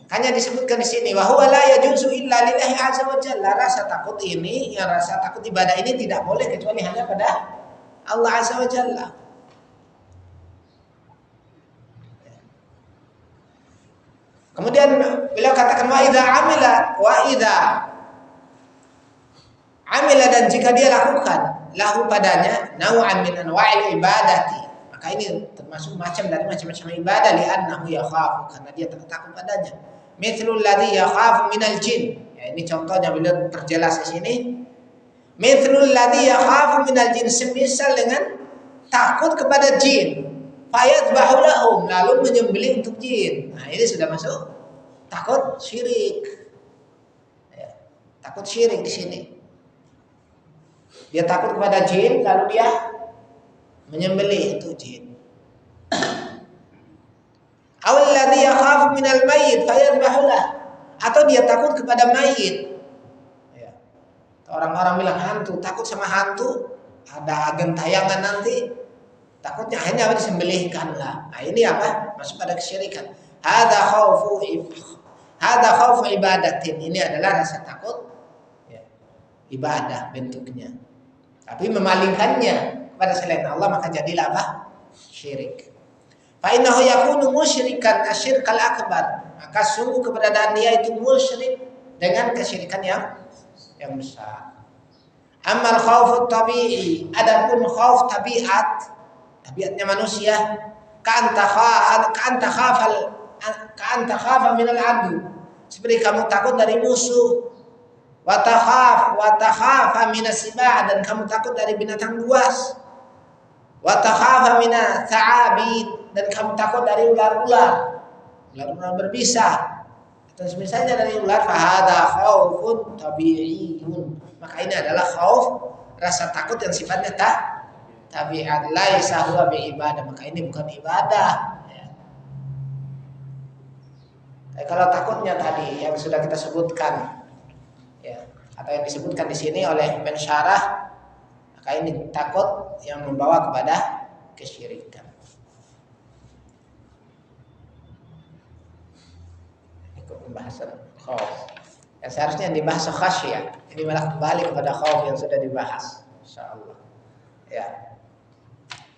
Hanya disebutkan di sini bahwa la yajuzu illa lillahi azza wa jalla. Rasa takut ini, yang rasa takut ibadah ini tidak boleh kecuali hanya pada Allah azza wa jalla. Kemudian beliau katakan wa idza amila dan jika dia lakukan lahu padanya nau'an min anwa'il ibadati, maka ini termasuk macam-macam ibadah li'annahu yakhafu, karena dia takut padanya. Mithlul ladzi yakhafu minal jin. Ya, ini contohnya beliau perjelas di sini. Mithlul ladzi yakhafu minal jin, semisal dengan takut kepada jin. Fayadbahu lahum, lalu menyembelih untuk jin. Nah, ini sudah masuk takut syirik. Ya, takut syirik di sini. Dia takut kepada jin, lalu dia menyembelih untuk jin. Awal ladzi yakhafu minal mayyit fayadbahu lah, atau dia takut kepada mayit. Ya. Orang-orang bilang hantu, takut sama hantu, ada gentayangan nanti, takutnya akhirnya disembelihkan lah. Nah, ini apa? Masuk pada kesyirikan. Hadza khaufu ibadatin. Ini adalah rasa takut ya, ibadah bentuknya. Tapi memalingkannya kepada selain Allah maka jadilah apa? Syirik. Fa innahu yakunu musyrikan asyirkal akbar. Maka sungguh keberadaan dia itu musyrik dengan kesyirikan yang besar. Amal khaufut tabi'i, adapun khauf tabiatnya manusia, ka'anta khafa minal adu, seperti kamu takut dari musuh, wa takhafa minas sibah, dan kamu takut dari binatang buas, wa takhafa minas ta'abid, dan kamu takut dari ular-ular berbisa, atau misalnya dari ular. Fahada khaufun tabi'iyun, maka ini adalah khauf, rasa takut yang sifatnya tabiat, laisa huwa bi ibadah, maka ini bukan ibadah ya. Kalau takutnya tadi yang sudah kita sebutkan ya, atau yang disebutkan di sini oleh pensyarah, maka ini takut yang membawa kepada kesyirikan. Pembahasan khauf. Yang seharusnya dibahas khasyah, ini malah kembali kepada khauf yang sudah dibahas. Insyaallah. Ya.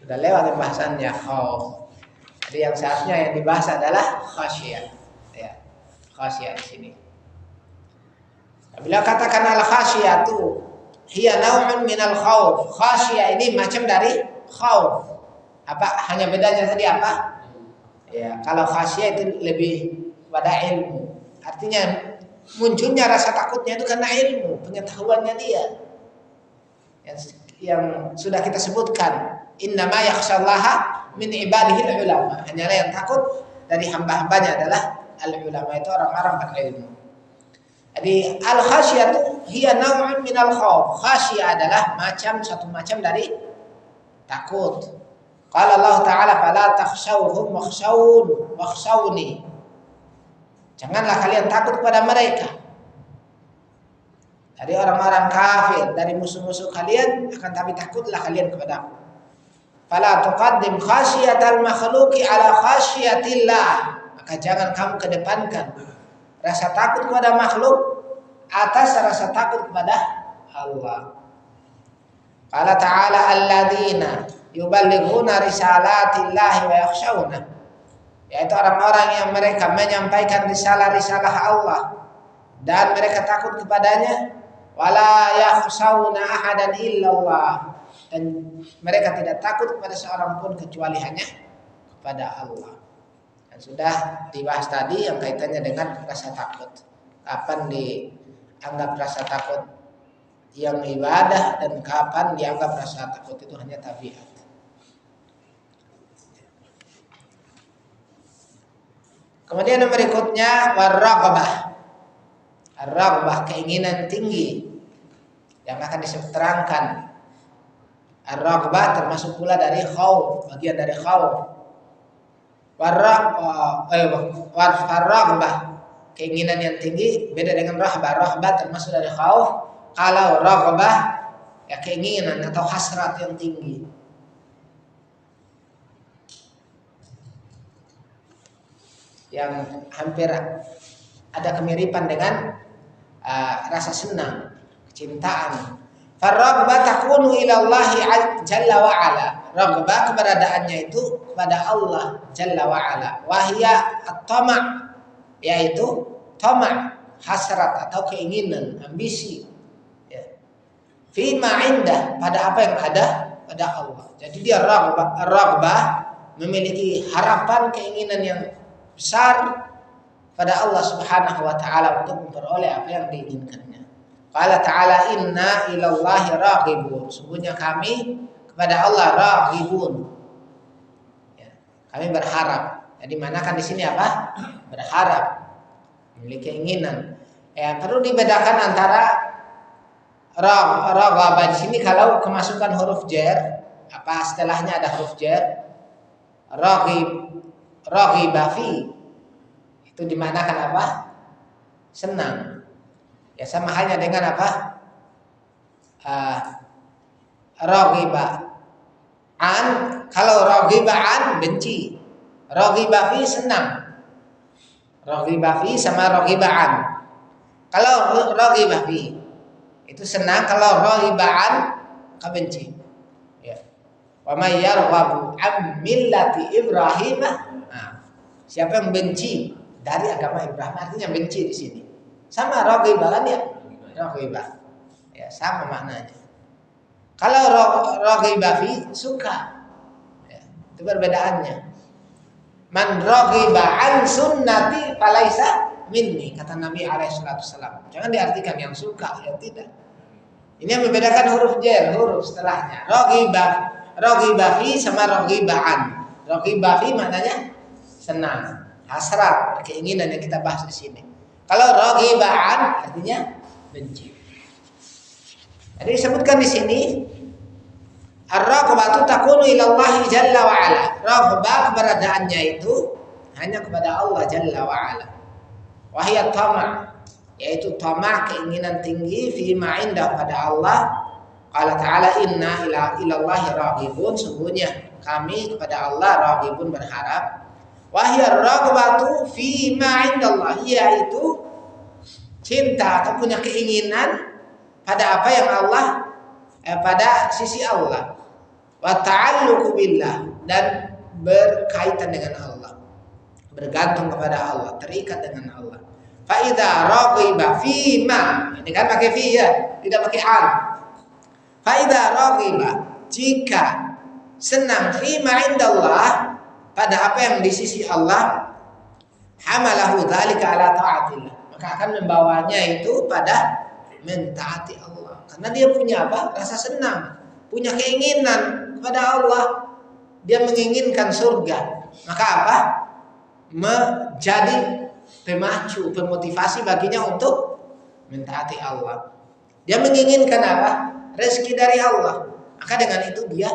Sudah lewat pembahasannya khauf. Jadi yang seharusnya yang dibahas adalah khasyah. Ya. Khasyah di sini. Bila katakan al khasyatu hiya nau'un minal khauf. Khasyah ini macam dari khauf. Apa hanya bedanya tadi apa? Ya, kalau khasyah itu lebih pada ilmu. Artinya munculnya rasa takutnya itu karena ilmu, pengetahuannya dia. Yang sudah kita sebutkan, innama yakhsyallaha min ibadihi ulama. Hanyalah yang takut dari hamba-hambanya adalah al-ulama, itu orang-orang berilmu. Jadi al-khasyatu hiya naw'un minal khauf. Khasyah adalah satu macam dari takut. Qala Allah Ta'ala fala takhshawhum wakhshawni. Janganlah kalian takut kepada mereka, dari orang-orang kafir, dari musuh-musuh kalian, akan tapi takutlah kalian kepada aku. Fala tuqaddim khasyiyatal makhluqi ala khasyiyatillah. Maka jangan kamu kedepankan rasa takut kepada makhluk atas rasa takut kepada Allah. Qala ta'ala alladzina yuballighuna risalatillahi wa yakhshawna, yaitu orang-orang yang mereka menyampaikan risalah-risalah Allah dan mereka takut kepadanya. Wala yakhshawna ahadan illallah, dan mereka tidak takut kepada seorang pun kecuali hanya kepada Allah. Dan sudah dibahas tadi yang kaitannya dengan rasa takut. Kapan dianggap rasa takut yang ibadah dan kapan dianggap rasa takut itu hanya tabiat. Kemudian yang berikutnya warraghbah. Ar-raghbah, keinginan tinggi yang akan diterangkan. Ar-raghbah termasuk pula dari khauf, bagian dari khauf. Warraghbah, keinginan yang tinggi beda dengan rahbah. Rahbah termasuk dari khauf. Kalau raghbah ya keinginan atau hasrat yang tinggi. Yang hampir ada kemiripan dengan rasa senang, kecintaan. Farraghbah takunu ila Allah jalla wa ala. Raghbah keberadaannya itu kepada Allah jalla wa ala. Wahia at-tama', yaitu tama', hasrat atau keinginan, ambisi. Ya. Fima indah, pada apa yang ada pada Allah. Jadi dia raghbah memiliki harapan, keinginan yang besar pada Allah Subhanahu wa taala untuk memperoleh apa yang diinginkannya. Qala ta'ala inna ilallahi raghibun. Sungguhnya kami kepada Allah raghibun. Ya, kami berharap. Jadi manakan di sini apa? Berharap, memiliki keinginan. Ya, perlu dibedakan antara raghbah di sini kalau kemasukan huruf jar, apa setelahnya ada huruf jar. Raghibah fi itu dimanakan apa? Senang. Ya sama halnya dengan apa? Raghibah an, kalau raghibah an benci, raghibah fi senang. Raghibah fi sama raghibah an. Kalau raghibah fi itu senang, kalau raghibah an benci. Ya. Wa may yarghabu an millati Ibrahim. Nah, siapa yang benci dari agama Ibrahim, artinya benci di sini. Sama raghibah kan ya? Raghibah. Ya, sama maknanya. Kalau raghibah fi suka. Ya, itu perbedaannya. Man raghiba an sunnati falaisa minni, kata Nabi alaihi wasallam. Jangan diartikan yang suka, ya tidak. Ini yang membedakan huruf jar, huruf setelahnya. Raghiba fi sama raghiba an. Raghiba fi maknanya senang, hasrat, keinginan yang kita bahas di sini. Kalau raghiba an artinya benci. Jadi disebutkan di sini ar-raghbatu takunu ila Allah jalla wa ala. Raghbah keberadaannya itu hanya kepada Allah jalla wa ala. Wa hiya tama', yaitu tama', keinginan tinggi fi ma inda pada Allah. Qala ta'ala inna ila Allahi raghibun, sungguhnya kami kepada Allah raghibun, berharap. Wa hiya ar-raghbatu fi ma inda Allah, yaitu cinta atau punya keinginan pada apa yang Allah pada sisi Allah. Wa ta'alluqu billah, dan berkaitan dengan Allah, bergantung kepada Allah, terikat dengan Allah. Fa idza raghiba fi ma, ini kan pakai fi ya, tidak pakai an. Fa idza raghiba, jika senang fi ma indallah, pada apa yang di sisi Allah, hamalahu dzalika ala taatillah, maka akan membawanya itu pada mentaati Allah. Karena dia punya apa? Rasa senang, punya keinginan kepada Allah, dia menginginkan surga, maka apa? Menjadi pemacu, pemotivasi baginya untuk mentaati Allah. Dia menginginkan apa? Rezeki dari Allah, maka dengan itu dia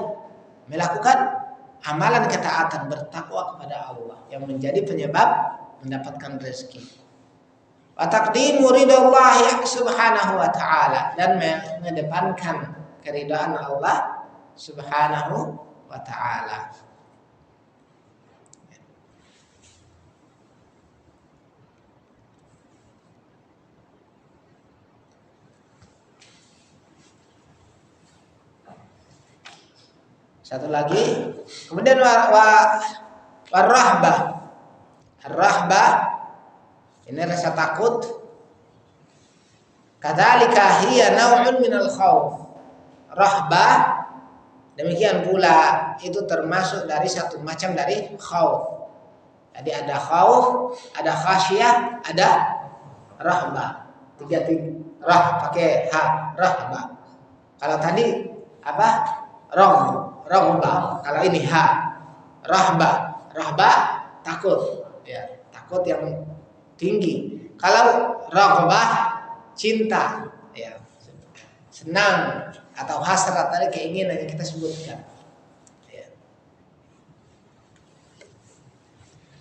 melakukan amalan ketaatan, bertakwa kepada Allah yang menjadi penyebab mendapatkan rezeki. Wa taqdimu ridallahi subhanahu wa ta'ala, dan mengedepankan keridhaan Allah Subhanahu wa ta'ala. Satu lagi, kemudian warahbah. Ar-rahbah ini rasa takut. Kadzalika hiya naw'un minal khauf. Rahbah demikian pula itu termasuk dari satu macam dari khauf. Jadi ada khauf, ada khasyah, ada rahbah. Tiga pakai ha, rahbah. Kalau tadi apa? Raghbah. Kalau ini ha, rahbah. Rahbah takut, ya, takut yang tinggi. Kalau raghbah cinta, ya, senang atau hasrat tadi keinginan yang kita sebutkan. Ya.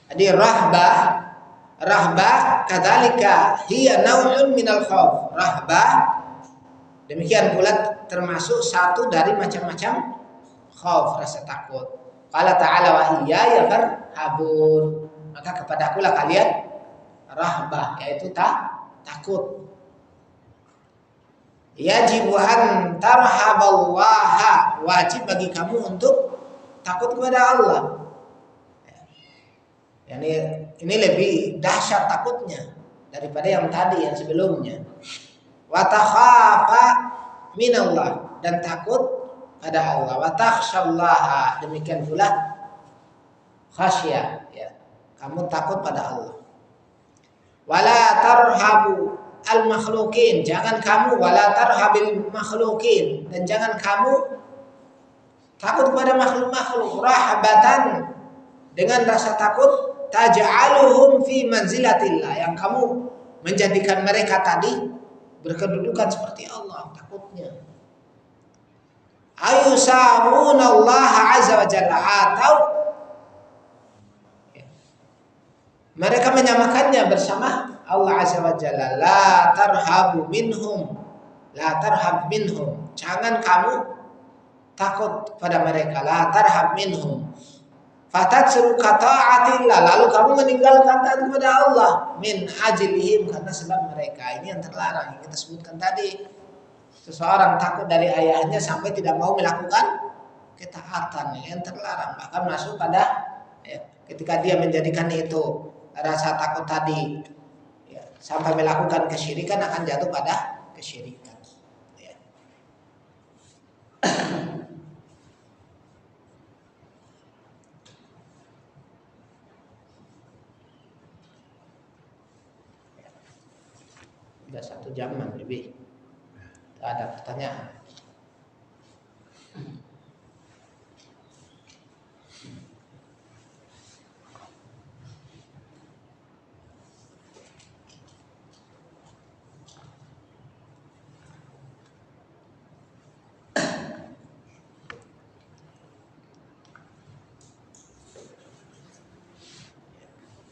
Jadi rahbah kadzalika hiya naujun minal khauf. Rahbah demikian pula termasuk satu dari macam-macam khauf, rasa takut. Qala ta'ala wa iyaya farhabun. Maka kepadakulah kalian rahbah, yaitu takut. Yajibu an tarhaballaha, wajib bagi kamu untuk takut kepada Allah. Ini lebih dahsyat takutnya daripada yang tadi, yang sebelumnya. Wa takhafa minallah, dan takut pada Allah. Wa takhsyallaha, demikian pula khasyah, ya. Kamu takut pada Allah. Wala tarhabu al makhlukin, jangan kamu wala tarhabil makhlukin, dan jangan kamu takut kepada makhluk-makhluk. Rahbatan, dengan rasa takut, taj'aluhum fi manzilatillah, yang kamu menjadikan mereka tadi berkedudukan seperti Allah, takutnya. Ayusamunallaha azza wa jalla, atau mereka menyamakannya bersama Allah azza wa jalla. La tarhab minhum, jangan kamu takut pada mereka. La tarhab minhum fatatsru qata'atillah, lalu kamu meninggalkan taat kepada Allah min ajlihim, karena sebab mereka. Ini yang terlarang yang kita sebutkan tadi. Seseorang takut dari ayahnya sampai tidak mau melakukan ketaatan, yang terlarang, bahkan masuk pada, ya, ketika dia menjadikan itu rasa takut tadi, ya, sampai melakukan kesyirikan, akan jatuh pada kesyirikan, ya. Sudah 1 jaman lebih. Ada pertanyaan?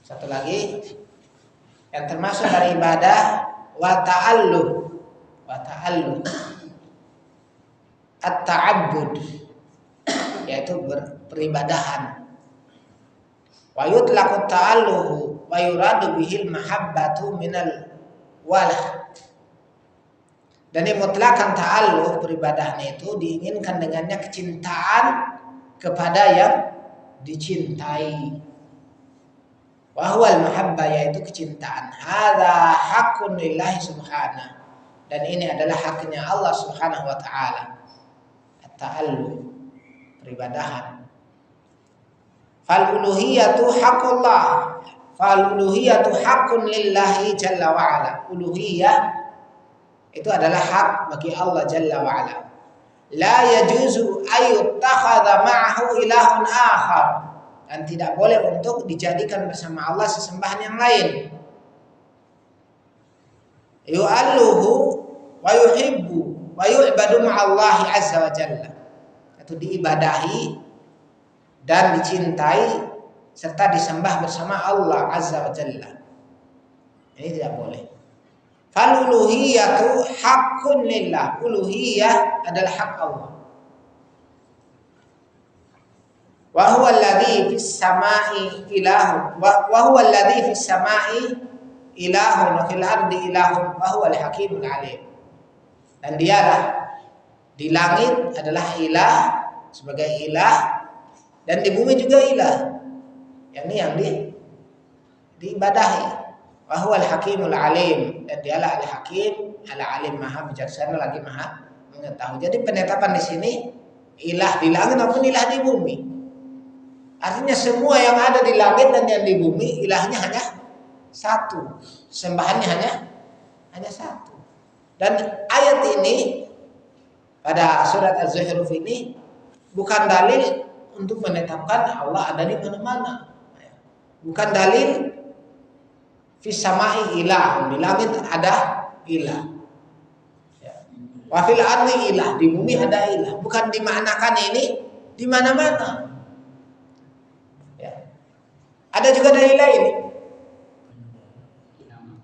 Satu lagi yang termasuk dari ibadah wa ta'alluh at-ta'abbud, yaitu berperibadahan. Wa yutlaqu ta'alluhu wa yuradu bihil mahabbatu minal walah. Dan dimutlakan ta'alluh, peribadahan itu diinginkan dengannya kecintaan kepada yang dicintai. Wa huwal mahabbah, yaitu kecintaan. Hadza haqqun lillahi subhanahu, dan ini adalah haknya Allah subhanahu wa ta'ala. At-ta'alluh, peribadahan. Fal-uluhiyatu haqqullah, fal-uluhiyatu haqqun lillahi jalla wa'ala. Uluhiyah itu adalah hak bagi Allah jalla wa'ala. La yajuzu ayyuttakhadha ma'ahu ilahun akhar, dan tidak boleh untuk dijadikan bersama Allah sesembahan yang lain. Yu'alluhu wa yuhibbu wa yu'badu ma'allahi azza wa jalla, itu diibadahi dan dicintai serta disembah bersama Allah azza wa jalla. Ini tidak boleh. Fal uluhiyatu haqqun lillah, uluhiyah adalah hak Allah. Wa huwa alladhi fis samai ilahun wa huwa alladhi fis samai ilahun wa fil ardi ilahun wa huwal hakimul alim. Dan dialah di langit adalah ilah, sebagai ilah, dan di bumi juga ilah. Yang diibadahi. Wa huwal hakimul alim, dan dialah al-hakim, al-alim, maha bijaksana lagi maha mengetahui. Jadi penetapan di sini ilah di langit maupun ilah di bumi. Artinya semua yang ada di langit dan yang di bumi ilahnya hanya satu, sembahannya hanya satu. Dan ayat ini pada surat Az-Zukhruf ini bukan dalil untuk menetapkan Allah ada di mana-mana. Bukan dalil Fis sama'i ilah, di langit ada ilah. Ya. Wa fil ardi ilah, di bumi ada ilah. Bukan dimaknakan ini di mana-mana. Ya. Ada juga dalil lain.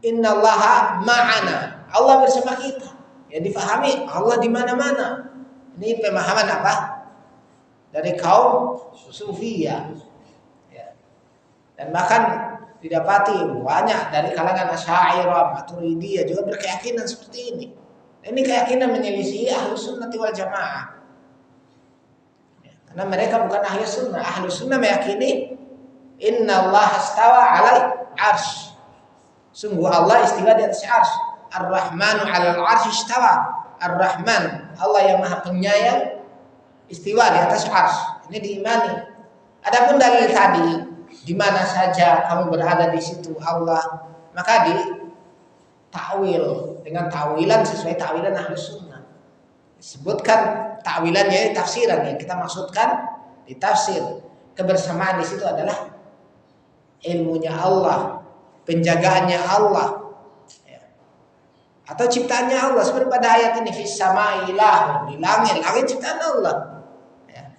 Innallaha ma'ana. Allah bersama kita. Ya difahami Allah di mana-mana. Ini pemahaman apa? Dari kaum Sufiyah. Ya. Dan bahkan didapati banyak dari kalangan Asy'ariyah, Maturidiyah juga berkeyakinan seperti ini. Ini keyakinan menyelisihi Ahlus Sunnah wal Jamaah. Ya. Karena mereka bukan Ahlus Sunnah. Ahlus Sunnah meyakini innallaha istawa 'alal 'arsy. Sungguh Allah istiwa di atas 'arsy. Ar-Rahmanu 'alal 'arsy istawa. Ar-Rahman, Allah yang Maha Penyayang, istiwa di atas 'arsy. Ini diimani. Adapun dalil tadi, di mana saja kamu berada di situ Allah, maka di takwil dengan takwilan sesuai takwilan Ahlus Sunnah. Disebutkan takwilannya tafsiran yang kita maksudkan di tafsir. Kebersamaan di situ adalah ilmunya Allah, penjagaannya Allah, ya. Atau ciptaannya Allah seperti pada ayat ini fis sama'i ilah, di langit ciptaan Allah. Ya.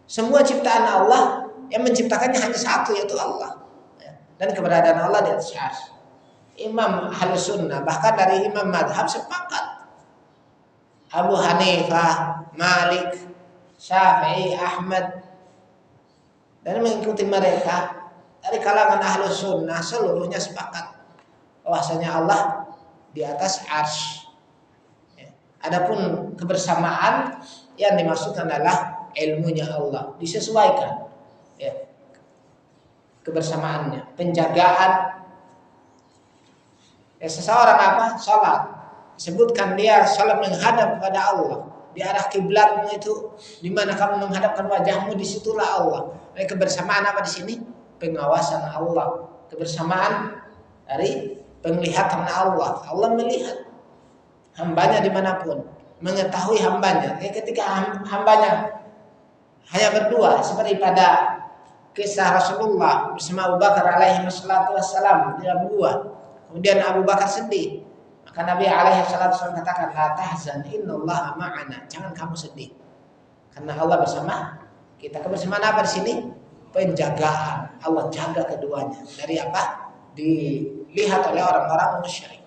Semua ciptaan Allah yang menciptakannya hanya satu, yaitu Allah. Ya. Dan keberadaan Allah di atas 'arsy. Imam Ahlus Sunnah bahkan dari imam madhab sepakat. Abu Hanifah, Malik, Syafi'i, Ahmad dan mengikuti mereka dari kalangan Ahlus Sunnah seluruhnya sepakat bahwasanya Allah di atas 'arsy. Ya. Adapun kebersamaan yang dimaksudkan adalah ilmunya Allah, disesuaikan ya kebersamaannya, penjagaan. Ya, seseorang apa? Salat. Sebutkan dia salat menghadap kepada Allah. Di arah kiblatmu itu di mana kamu menghadapkan wajahmu, disitulah Allah. Kebersamaan apa di sini? Pengawasan Allah. Kebersamaan dari penglihatan Allah. Allah melihat hambanya dimanapun, mengetahui hambanya. Ketika hambanya hanya berdua, seperti pada kisah Rasulullah bersama Abu Bakar alaihi wassalam di dalam gua. Kemudian Abu Bakar sedih. Maka Nabi alaihi wasallam katakan, la tahzan innallaha ma'ana. Jangan kamu sedih. Karena Allah bersama kita. Kebersamaan apa di sini? Penjagaan. Allah jaga keduanya. Dari apa? Dilihat oleh orang-orang musyrik.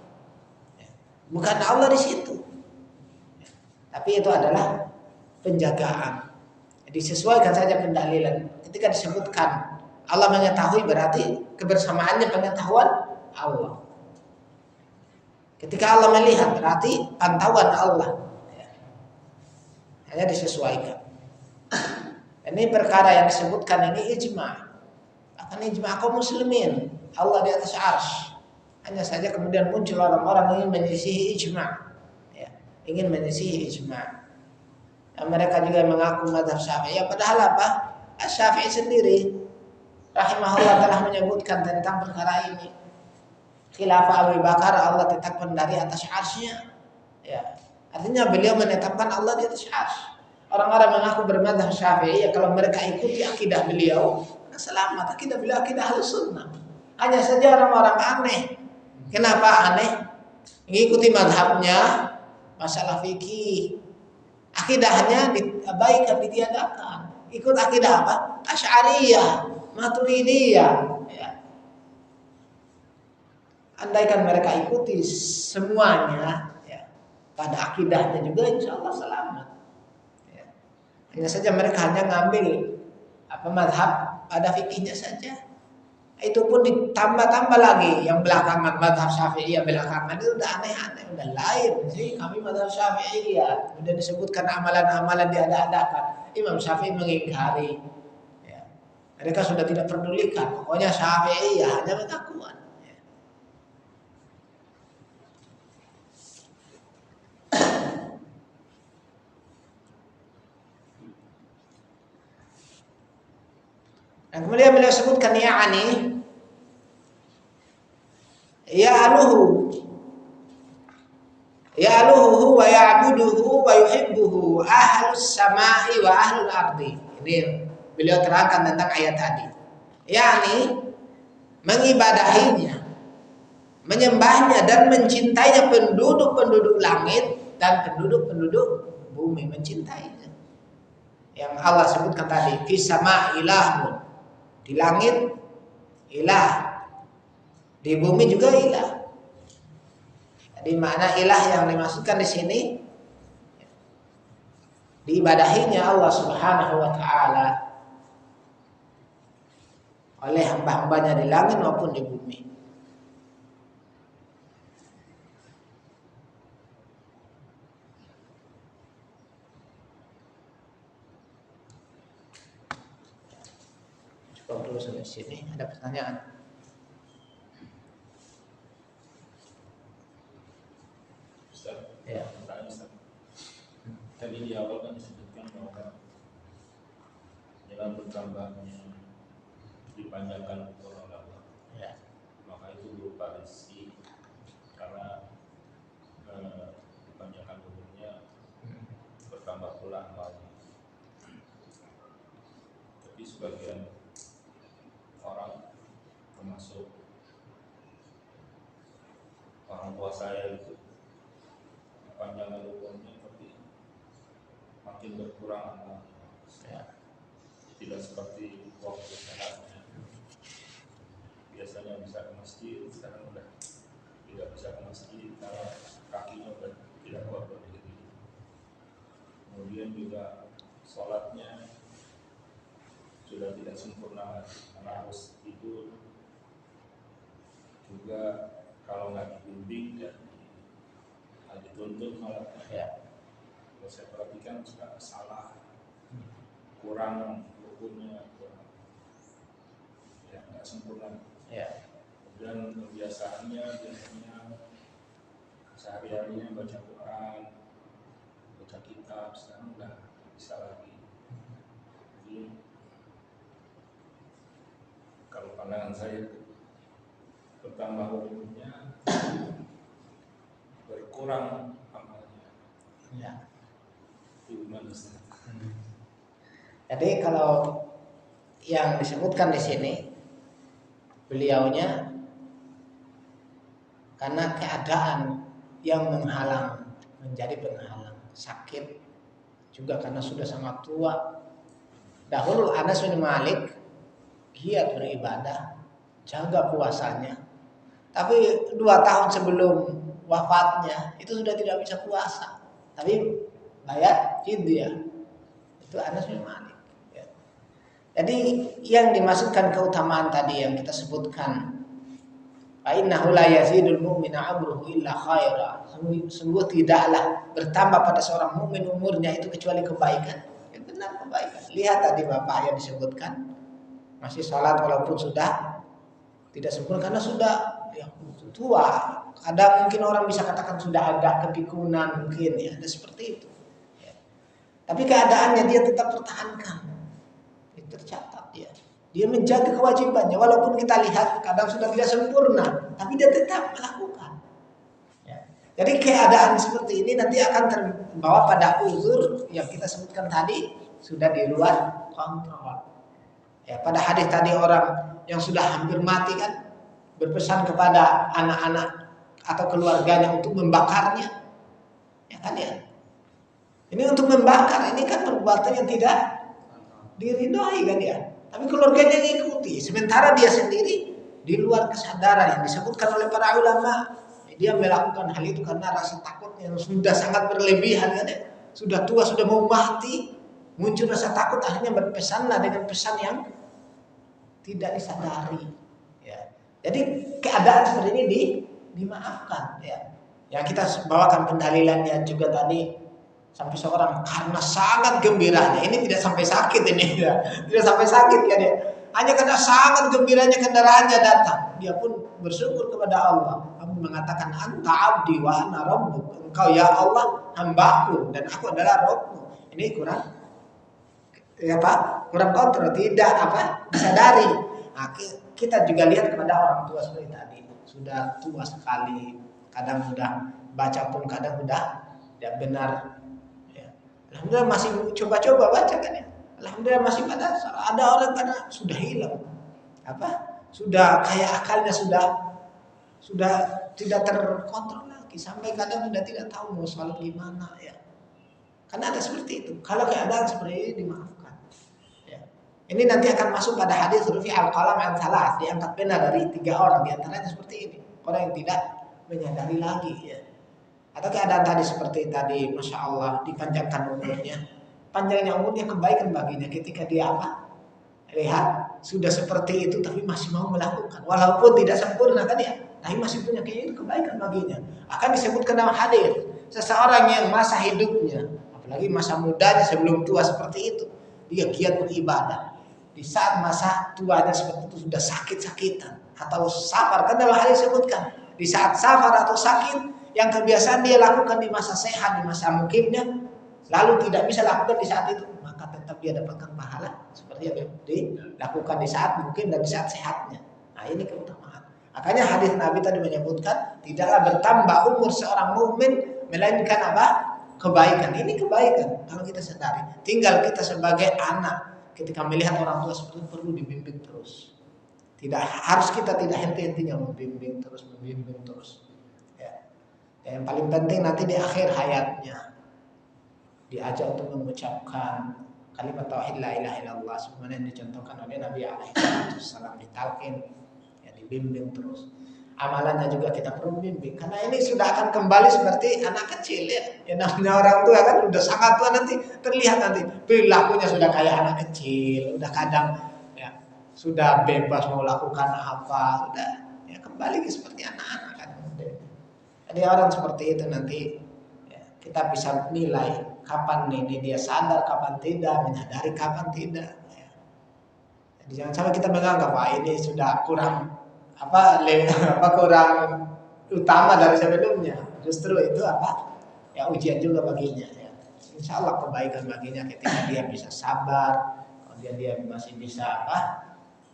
Bukan Allah di situ. Tapi itu adalah penjagaan. Disesuaikan saja pendalilan. Ketika disebutkan Allah mengetahui, berarti kebersamaannya pengetahuan Allah. Ketika Allah melihat, berarti pantauan Allah. Hanya disesuaikan. Ini perkara yang disebutkan ini ijma'. Bahkan ijma' kaum muslimin. Allah di atas 'arsy. Hanya saja kemudian muncul orang-orang yang ingin menyelisihi ijma'. Ya, ingin menyelisihi ijma'. Dan mereka juga mengaku mazhab Syafi'i. Padahal apa? Syafi'i sendiri rahimahullah telah menyebutkan tentang perkara ini. Khilafah Abu Bakar Allah tetapkan dari atas 'arsy-Nya. Ya. Artinya beliau menetapkan Allah di atas 'arsy. Orang-orang mengaku bermadzhab Syafi'i, ya kalau mereka ikuti akidah beliau, selamat. Akidah beliau akidah Ahlus Sunnah. Hanya saja orang-orang aneh. Kenapa aneh? Mengikuti mazhabnya masalah fikih. Akidahnya diabaikan, ditiadakan. Ikut akidah apa? Asy'ariyah, Maturidiyah. Ya. Andaikan mereka ikuti semuanya, ya, pada akidahnya juga insya Allah selamat. Ya. Hanya saja mereka hanya ngambil apa mazhab pada fikihnya saja. Itu pun ditambah-tambah lagi yang belakangan mazhab Syafi'i yang belakangan itu udah aneh-aneh, udah lain sih. Kami mazhab Syafi'i ya, udah disebutkan amalan-amalan diada-adakan. Imam Syafi'i mengingkari. Ya. Mereka sudah tidak pedulikan. Pokoknya Syafi'i ya hanya pengakuan. Dan kemudian beliau sebutkan ya'ani ya'luhu wa ya'buduhu wa yuhibbuhu ahlus sama'i wa ahlul ardi. Ini beliau terangkan tentang ayat tadi. Yakni mengibadahinya, menyembahnya dan mencintainya, penduduk-penduduk langit dan penduduk-penduduk bumi mencintainya. Yang Allah sebutkan tadi, fis sama ilahun, di langit ilah, di bumi juga ilah. Jadi makna ilah yang dimaksudkan di sini diibadahinya Allah Subhanahu wa taala oleh hamba-hambanya di langit maupun di bumi. Cukup dulu sampai sini. Ada pertanyaan? Ustaz, Ya. pertanyaan Ustaz. Tadi di awal kan disebutkan bahwa dalam bertambahnya dipanjangkan umur Allah, Ya. maka itu berupa rezeki karena dipanjangkan umurnya bertambah pula amalnya. Tapi sebagian orang, termasuk orang tua saya itu, panjangan umurnya tapi makin berkurang amalnya. Ya. Tidak seperti waktu sehatnya. Biasanya bisa ke masjid, sekarang udah tidak bisa ke masjid karena kakinya udah tidak kuat berdiri. Kemudian juga sholatnya sudah tidak sempurna karena harus tidur. Juga kalau nggak dibimbing dan dituntut malah. Ya. Kalau saya perhatikan suka salah, kurang rukunnya, kurang, ya nggak sempurna. Ya. Dan kebiasaannya biasanya sehari-harinya baca Quran, baca kitab, sekarang udah bisa lagi. Jadi kalau pandangan saya bertambah umurnya berkurang amalnya. Ya. Itu gimana Ustaz? Jadi kalau yang disebutkan di sini beliaunya karena keadaan yang menghalang, menjadi penghalang, sakit juga karena sudah sangat tua. Dahulu Anas bin Malik giat beribadah, jaga puasanya. Tapi 2 tahun sebelum wafatnya itu sudah tidak bisa puasa. Tapi bayar fidyah. Itu Anas bin Malik. Jadi yang dimasukkan keutamaan tadi yang kita sebutkan, fa innahu la yazidul mu'mina amruhu illa khaira. Sungguh tidaklah bertambah pada seorang mukmin umurnya itu kecuali kebaikan. Ya benar, kebaikan. Lihat tadi Bapak yang disebutkan masih salat walaupun sudah tidak sempurna karena sudah ya, tua. Ada mungkin orang bisa katakan sudah ada kepikunan mungkin ya, ada seperti itu. Ya. Tapi keadaannya dia tetap pertahankan. Tercatat dia menjaga kewajibannya walaupun kita lihat kadang sudah tidak sempurna, tapi dia tetap melakukan. Ya. Jadi keadaan seperti ini nanti akan terbawa pada uzur yang kita sebutkan tadi sudah di luar kontrol. Ya, pada hadis tadi orang yang sudah hampir mati kan berpesan kepada anak-anak atau keluarganya untuk membakarnya, ya kan ya. Ini untuk membakar ini kan perbuatan yang tidak diridhoi kan ya, tapi keluarganya ngikuti, sementara dia sendiri di luar kesadaran yang disebutkan oleh para ulama, dia melakukan hal itu karena rasa takutnya sudah sangat berlebihan kan ya, sudah tua, sudah mau mati, muncul rasa takut, akhirnya berpesanlah dengan pesan yang tidak disadari. Ya. Jadi keadaan seperti ini dimaafkan ya. Yang kita bawakan pendalilannya juga tadi. Sampai seorang karena sangat gembiranya, ini tidak sampai sakit ini ya. Tidak sampai sakit kan ya. Hanya karena sangat gembiranya kendaraannya datang, dia pun bersyukur kepada Allah. Kamu mengatakan anta abdi wa ana rabbuk. Engkau ya Allah hambaku dan aku adalah Rabbmu. Ini kurang ya Pak, kurang kontrol, tidak disadari. Nah, kita juga lihat kepada orang tua seperti tadi, sudah tua sekali, kadang sudah baca pun kadang sudah tidak benar. Alhamdulillah masih coba-coba baca kan ya. Alhamdulillah masih pada ada orang karena sudah hilang. Sudah kayak akalnya sudah sudah tidak terkontrol lagi, sampai kadang sudah tidak tahu mau sholat gimana ya. Karena ada seperti itu. Kalau keadaan seperti ini dimaafkan. Ya. Ini nanti akan masuk pada hadis rufi al-qalam an salas, diangkat pena dari 3 orang, diantaranya seperti ini. Orang yang tidak menyadari lagi ya. Atau keadaan tadi seperti tadi, masya Allah dipanjangkan umurnya. Panjangnya umurnya kebaikan baginya ketika dia apa? Lihat sudah seperti itu tapi masih mau melakukan, walaupun tidak sempurna kan ya, tapi masih punya kebaikan baginya. Akan disebutkan dalam hadis, seseorang yang masa hidupnya, apalagi masa mudanya sebelum tua seperti itu, dia giat beribadah. Di saat masa tuanya seperti itu sudah sakit-sakitan atau safar, kan dalam hadis disebutkan, di saat safar atau sakit yang kebiasaan dia lakukan di masa sehat, di masa mukimnya, lalu tidak bisa lakukan di saat itu, maka tetap dia dapatkan pahala seperti yang dilakukan di saat mungkin dan di saat sehatnya. Nah ini keutamaan. Makanya hadis Nabi tadi menyebutkan tidaklah bertambah umur seorang mukmin melainkan apa? Kebaikan. Ini kebaikan kalau kita sadari. Tinggal kita sebagai anak ketika melihat orang tua seperti itu perlu dibimbing terus. Tidak harus kita tidak henti-hentinya membimbing terus. Ya. Yang paling penting nanti di akhir hayatnya diajak untuk mengucapkan kalimat tauhid la ilaha illallah sebagaimana yang dicontohkan oleh Nabi alaihi wasallam, ditalkin, ya dibimbing terus. Amalannya juga kita perlu bimbing karena ini sudah akan kembali seperti anak kecil ya. Yang namanya orang tua kan udah sangat tua nanti terlihat nanti perilakunya sudah kayak anak kecil, udah kadang ya sudah bebas mau lakukan apa, sudah ya kembali seperti anak-anak kan. Jadi orang seperti itu nanti ya, kita bisa nilai kapan ini dia sadar, kapan tidak, menyadari kapan tidak. Ya. Jadi jangan sampai kita menganggap ini sudah kurang kurang utama dari sebelumnya. Justru itu ya ujian juga baginya. Ya. Insya Allah kebaikan baginya ketika dia bisa sabar, kemudian dia masih bisa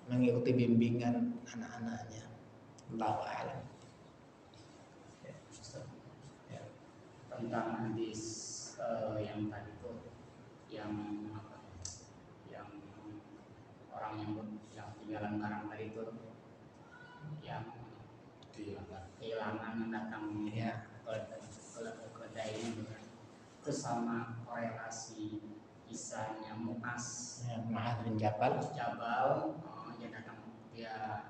mengikuti bimbingan anak-anaknya. Allahu a'lam. Ya. Tentang hadis yang tadi itu yang orang yang tinggalan barang tadi itu yang kehilangan datang Ya. ke kedai ini itu sama korelasi kisahnya Mu'az Ya, Mu'az bin Jabal dia datang dia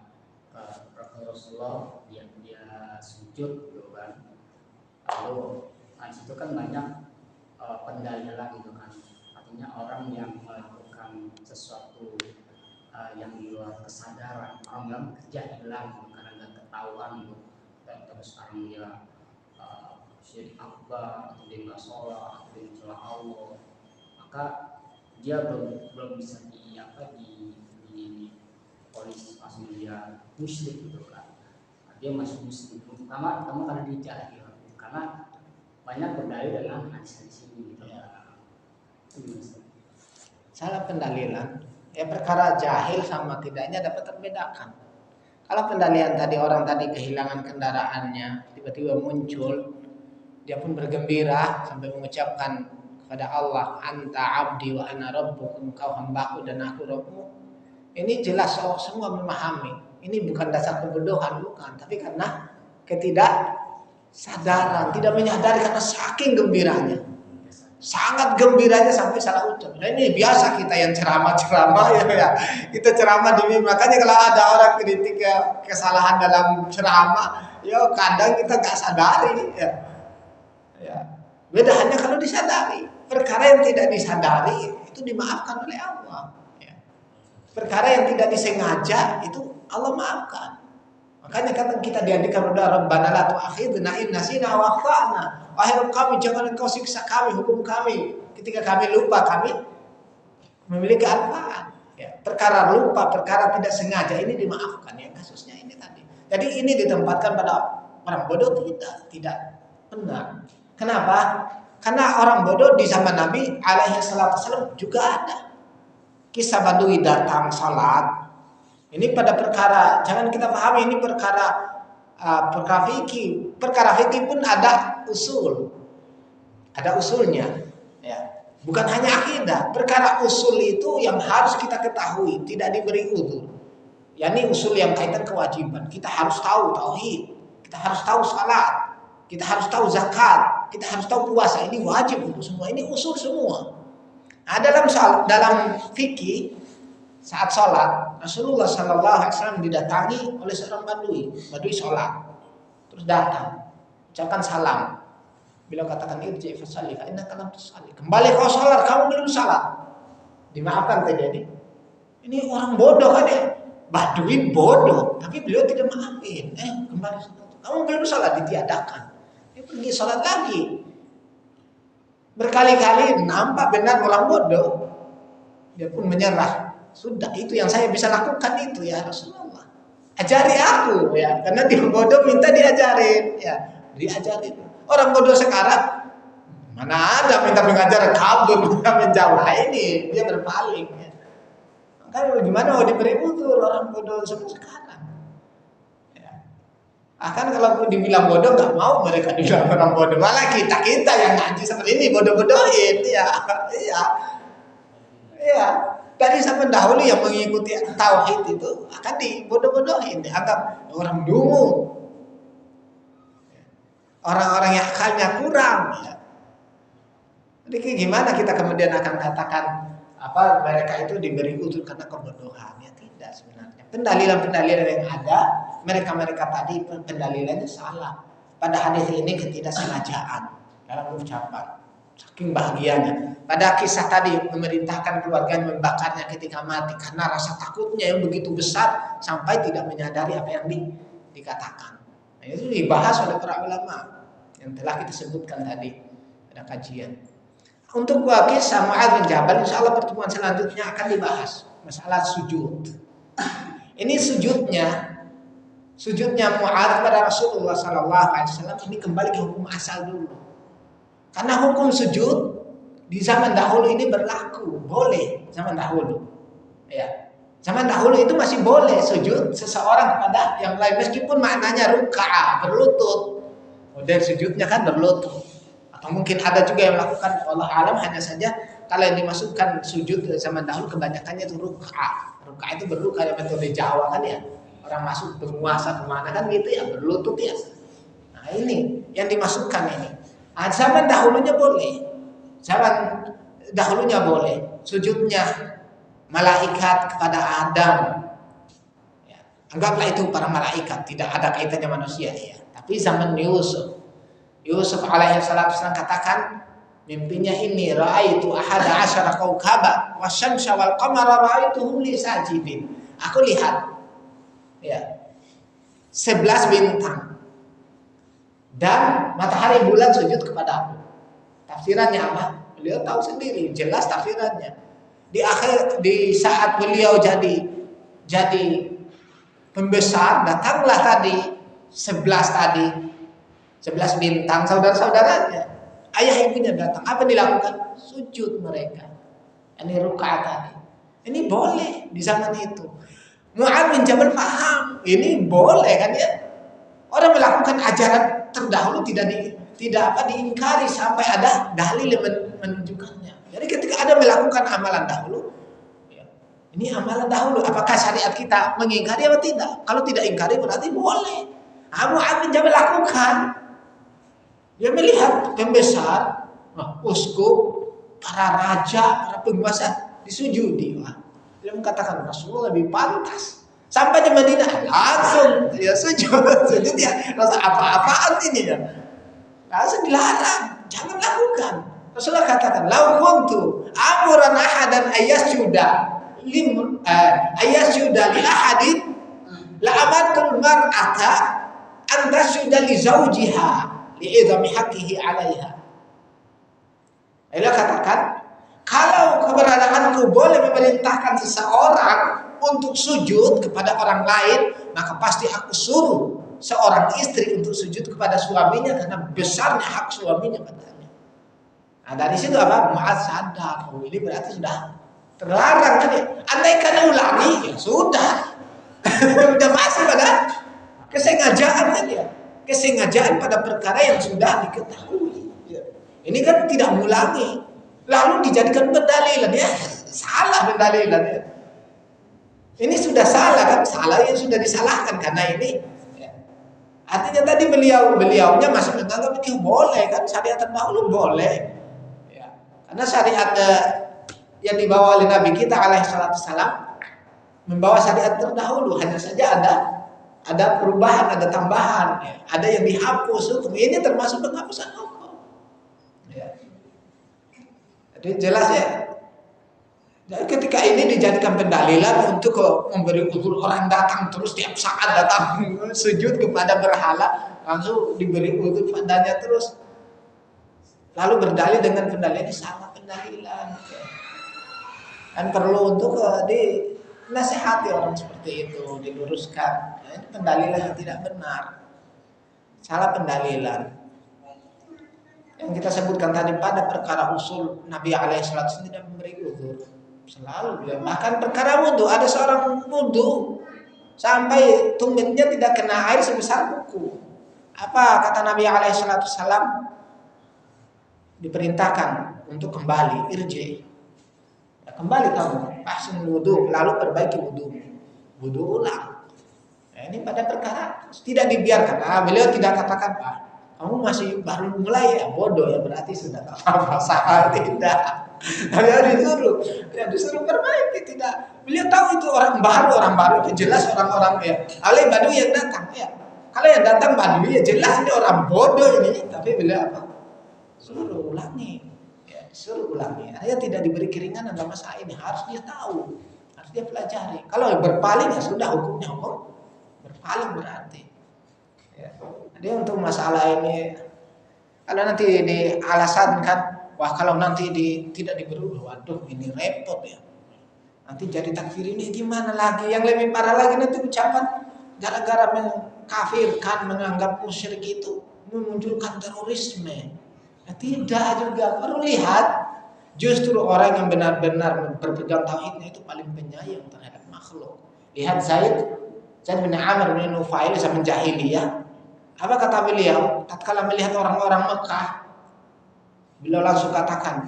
ke Rasulullah, dia sujud gitu kan, lalu situ kan banyak pendalilan gitu kan, artinya orang yang melakukan sesuatu yang di luar kesadaran, orang bilang kerja hilang gitu, karena nggak ketahuan gitu, dan terus sekarang dia syirik akbar atau dia nggak sholat atau dia mencela Allah, maka dia belum bisa di polis langsung dia musyrik gitu kan, dia masih muslim pertama karena dia jahil gitu. Karena banyak berdalil dengan hadis-hadis ini gitu. Ya. Salah pendalilan, ya perkara jahil sama tidaknya dapat terbedakan. Kalau pendalilan tadi orang tadi kehilangan kendaraannya, tiba-tiba muncul, dia pun bergembira sampai mengucapkan kepada Allah, Anta abdi wa ana rabbukum, kau hambaku dan aku Rabbmu. Ini jelas semua memahami. Ini bukan dasar kebodohan, bukan, tapi karena ketidaksadaran, tidak menyadari karena saking gembiranya. Sangat gembiranya sampai salah ucap. Nah ini biasa kita yang ceramah ya. Kita ceramah di makanya kalau ada orang kritik kesalahan dalam ceramah, ya kadang kita nggak sadari ya. Beda hanya kalau disadari. Perkara yang tidak disadari itu dimaafkan oleh Allah. Ya. Perkara yang tidak disengaja itu Allah maafkan. Makanya kan kita diandikan berdoa, Rabbana la tu'akhidna in nasina wa akhtana. Wahai Rabb kami, jangan Engkau siksa kami, hukum kami ketika kami lupa, kami memiliki alfaan. Ya, perkara lupa, perkara tidak sengaja ini dimaafkan ya, kasusnya ini tadi. Jadi ini ditempatkan pada orang bodoh tidak benar. Kenapa? Karena orang bodoh di zaman Nabi alaihi salatu wasallam juga ada. Kisah Badui datang salat. Ini pada perkara, jangan kita pahami ini perkara fikih. Perkara fikih pun ada usul. Ada usulnya, ya. Bukan hanya akidah. Perkara usul itu yang harus kita ketahui, tidak diberi udzur. Yani usul yang kaitan kewajiban. Kita harus tahu tauhid. Kita harus tahu salat, kita harus tahu zakat, kita harus tahu puasa. Ini wajib untuk semua. Ini usul semua. Nah, dalam fikih saat sholat Rasulullah Sallallahu Alaihi Wasallam didatangi oleh seorang badui sholat, terus datang, ucapkan salam. Beliau katakan irji fasalli fa innaka lam tusalli. Kembali kau sholat, kamu belum sholat. Dimaafkan terjadi. Ini orang bodoh kan ya? Badui bodoh, tapi beliau tidak maafin. Kembali sholat. Kamu belum sholat, ditiadakan. Dia pergi sholat lagi. Berkali-kali nampak benar orang bodoh. Dia pun menyerah. Sudah, itu yang saya bisa lakukan itu ya Rasulullah. Ajari aku ya, karena dia bodoh minta diajarin ya, diajarin. Orang bodoh sekarang mana ada minta mengajar kabur, minta menjauh. Ini dia berpaling ya. Makanya gimana mau diberi utur orang bodoh sekarang ya. Akan kalau dibilang bodoh nggak mau mereka dibilang orang bodoh, malah kita yang ngaji seperti ini bodoh-bodohin ya. Iya. Dari zaman dahulu yang mengikuti tauhid itu akan dibodoh-bodohin, dianggap orang dungu, orang-orang yang akalnya kurang ya. Jadi gimana kita kemudian akan katakan mereka itu diberi utur karena kebodohan? Ya tidak sebenarnya. Pendalilan-pendalilan yang ada mereka tadi pendalilannya salah. Pada hadis ini ketidaksengajaan dalam ucapan. Saking bahagianya. Pada kisah tadi memerintahkan keluarganya membakarnya ketika mati karena rasa takutnya yang begitu besar sampai tidak menyadari apa yang dikatakan. Nah, itu dibahas oleh para ulama yang telah kita sebutkan tadi pada kajian. Untuk kisah Mu'adz bin Jabal, insyaallah pertemuan selanjutnya akan dibahas masalah sujud. Ini sujudnya Mu'adz pada Rasulullah Sallallahu Alaihi Wasallam ini kembali ke hukum asal dulu. Karena hukum sujud di zaman dahulu ini berlaku, boleh zaman dahulu. Ya. Zaman dahulu itu masih boleh sujud seseorang kepada yang lain meskipun maknanya ruk'ah, berlutut. Model sujudnya kan berlutut. Atau mungkin ada juga yang melakukan Allah alam, hanya saja kalau yang dimasukkan sujud zaman dahulu kebanyakannya itu ruk'ah. Ruk'ah itu berruk'ah yang metode Jawa kan ya. Orang masuk penguasa kemana kan gitu ya, berlutut ya. Nah ini yang dimasukkan ini. Zaman dahulunya boleh sujudnya malaikat kepada Adam ya. Anggaplah itu para malaikat, tidak ada kaitannya manusia ya. Tapi zaman Yusuf alaihi salatu wasallam katakan mimpinya ini ra'aitu ahada asyara kaukaba wasyamsa wal qamara ra'aituhum li sajidin. Aku lihat ya 11 bintang dan matahari bulan sujud kepada aku. Tafsirannya apa? Beliau tahu sendiri, jelas tafsirannya. Di saat beliau jadi pembesar, datanglah tadi 11 bintang saudara-saudaranya. Ayah ibunya datang. Apa dilakukan? Sujud mereka. Ini ruk'ah tadi. Ini boleh di zaman itu. Mu'adz bin Jabal paham, ini boleh kan ya. Orang melakukan ajaran terdahulu tidak diingkari sampai ada dalil yang menunjukkannya. Jadi ketika ada melakukan amalan dahulu, ya, ini amalan dahulu. Apakah syariat kita mengingkari atau tidak? Kalau tidak ingkari berarti boleh. Mu'adz bin Jabal lakukan. Dia melihat pembesar, uskup, para raja, para penguasa disujudi. Dia mengatakan Rasulullah lebih pantas. Sampai di Madinah langsung dia sujud ya. Rasa apa-apaan ini ya. Langsung dilarang, jangan lakukan. Rasulullah katakan, "Lau kuntu amuran ahadan ayyasjuda li ahadin la amartul mar'ata an tasjuda li zawjiha li'idhami haqqihi 'alaiha." Allah katakan, kalau keberadaanku boleh memerintahkan seseorang untuk sujud kepada orang lain, maka pasti aku suruh seorang istri untuk sujud kepada suaminya karena besarnya hak suaminya katanya. Nah dari situ Mu'adz sadar, ini berarti sudah terlarang kan ya. Andaikan ulangi, ya sudah. Sudah masuk pada kesengajaan kan ya. Kesengajaan pada perkara yang sudah diketahui. Ini kan tidak mengulangi. Lalu dijadikan pendalilan ya. Salah pendalilan ya. Ini sudah salah kan, salah yang sudah disalahkan karena ini ya. Artinya tadi beliaunya masih menganggap ini boleh kan, syariat terdahulu boleh. Ya. Karena syariat yang dibawa oleh Nabi kita alaihi salatu wassalam membawa syariat terdahulu, hanya saja ada perubahan, ada tambahan, ya. Ada yang dihapus hukum. Ini termasuk penghapusan hukum. Ya. Jadi jelas ya. Jadi ketika ini dijadikan pendalilan untuk memberi uzur, orang datang terus tiap saat datang sujud kepada berhala, langsung diberi uzur padanya terus. Lalu berdalil dengan pendalilan ini salah pendalilan. Dan perlu untuk dinasihati orang seperti itu, diluruskan. Ini pendalilan yang tidak benar. Salah pendalilan. Yang kita sebutkan tadi pada perkara usul Nabi alaihissalam tidak memberi uzur. Selalu bilang, bahkan perkara wudhu, ada seorang wudhu sampai tumitnya tidak kena air sebesar kuku. Apa kata Nabi alaihissalam? Diperintahkan untuk kembali, irji. Ya, kembali kamu, ahsin wudhu, lalu perbaiki wudhu ulang. Nah, ini pada perkara tidak dibiarkan. Beliau tidak katakan, kamu masih baru mulai ya, bodoh ya, berarti sudah apa salah, tidak. Dia disuruh perbaiki, tidak. Beliau tahu itu orang baru itu jelas orang-orang ya. Alai Badu yang datang ya. Kalau yang datang Badu ya jelas ini orang bodoh ini, tapi beliau apa? Suruh ulangi. Ya, disuruh ulangi. Dia tidak diberi keringanan dalam masalah ini, harus dia tahu, harus dia pelajari. Kalau berpaling ya sudah hukumnya hukum berpaling berarti. Ya. Jadi untuk masalah ini, kalau nanti dialasankan, wah kalau nanti tidak diberi, waduh ini repot ya. Nanti jadi takfir ini gimana lagi? Yang lebih parah lagi nanti ucapan gara-gara mengkafirkan, menganggap musyrik itu memunculkan terorisme. Nah, tidak juga, perlu lihat. Justru orang yang benar-benar berpegang tauhidnya itu paling penyayang terhadap makhluk. Lihat Zaid bin Amr bin Nufail zaman jahiliyah. Apa kata beliau? Tatkala melihat orang-orang Mekah, beliau langsung katakan,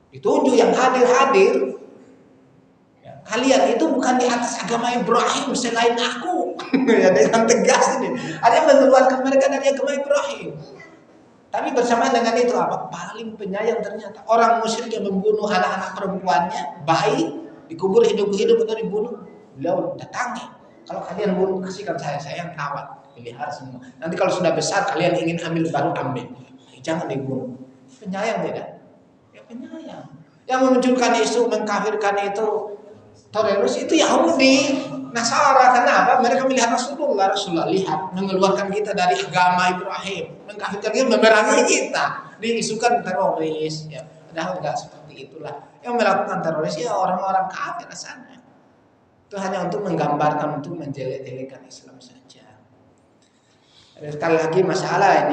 ditunjuk yang hadir, ya, kalian itu bukan di atas agama Ibrahim selain aku. Ya, dengan tegas ini. Ada yang mengeluarkan mereka dari agama Ibrahim. Tapi bersamaan dengan itu apa? Paling penyayang ternyata orang musyrik yang membunuh anak-anak perempuannya, bayi dikubur hidup-hidup atau dibunuh, beliau datangi. Kalau kalian bunuh, kasihkan saya yang rawat, pelihara semua. Nanti kalau sudah besar kalian ingin ambil baru ambil, jangan dibunuh. Penyayang tidak? Ya penyayang. Yang memunculkan isu mengkafirkan itu teroris itu Yahudi, Nasara. Kenapa? Mereka melihat Rasulullah lihat mengeluarkan kita dari agama Ibrahim, mengkafirkan kita, memerangi kita, diisukan teroris. Ya, padahal enggak seperti itulah. Yang melakukan teroris ya orang-orang kafir asalnya. Itu hanya untuk menggambarkan, untuk menjelek-jelekan Islam saja. Dan sekali lagi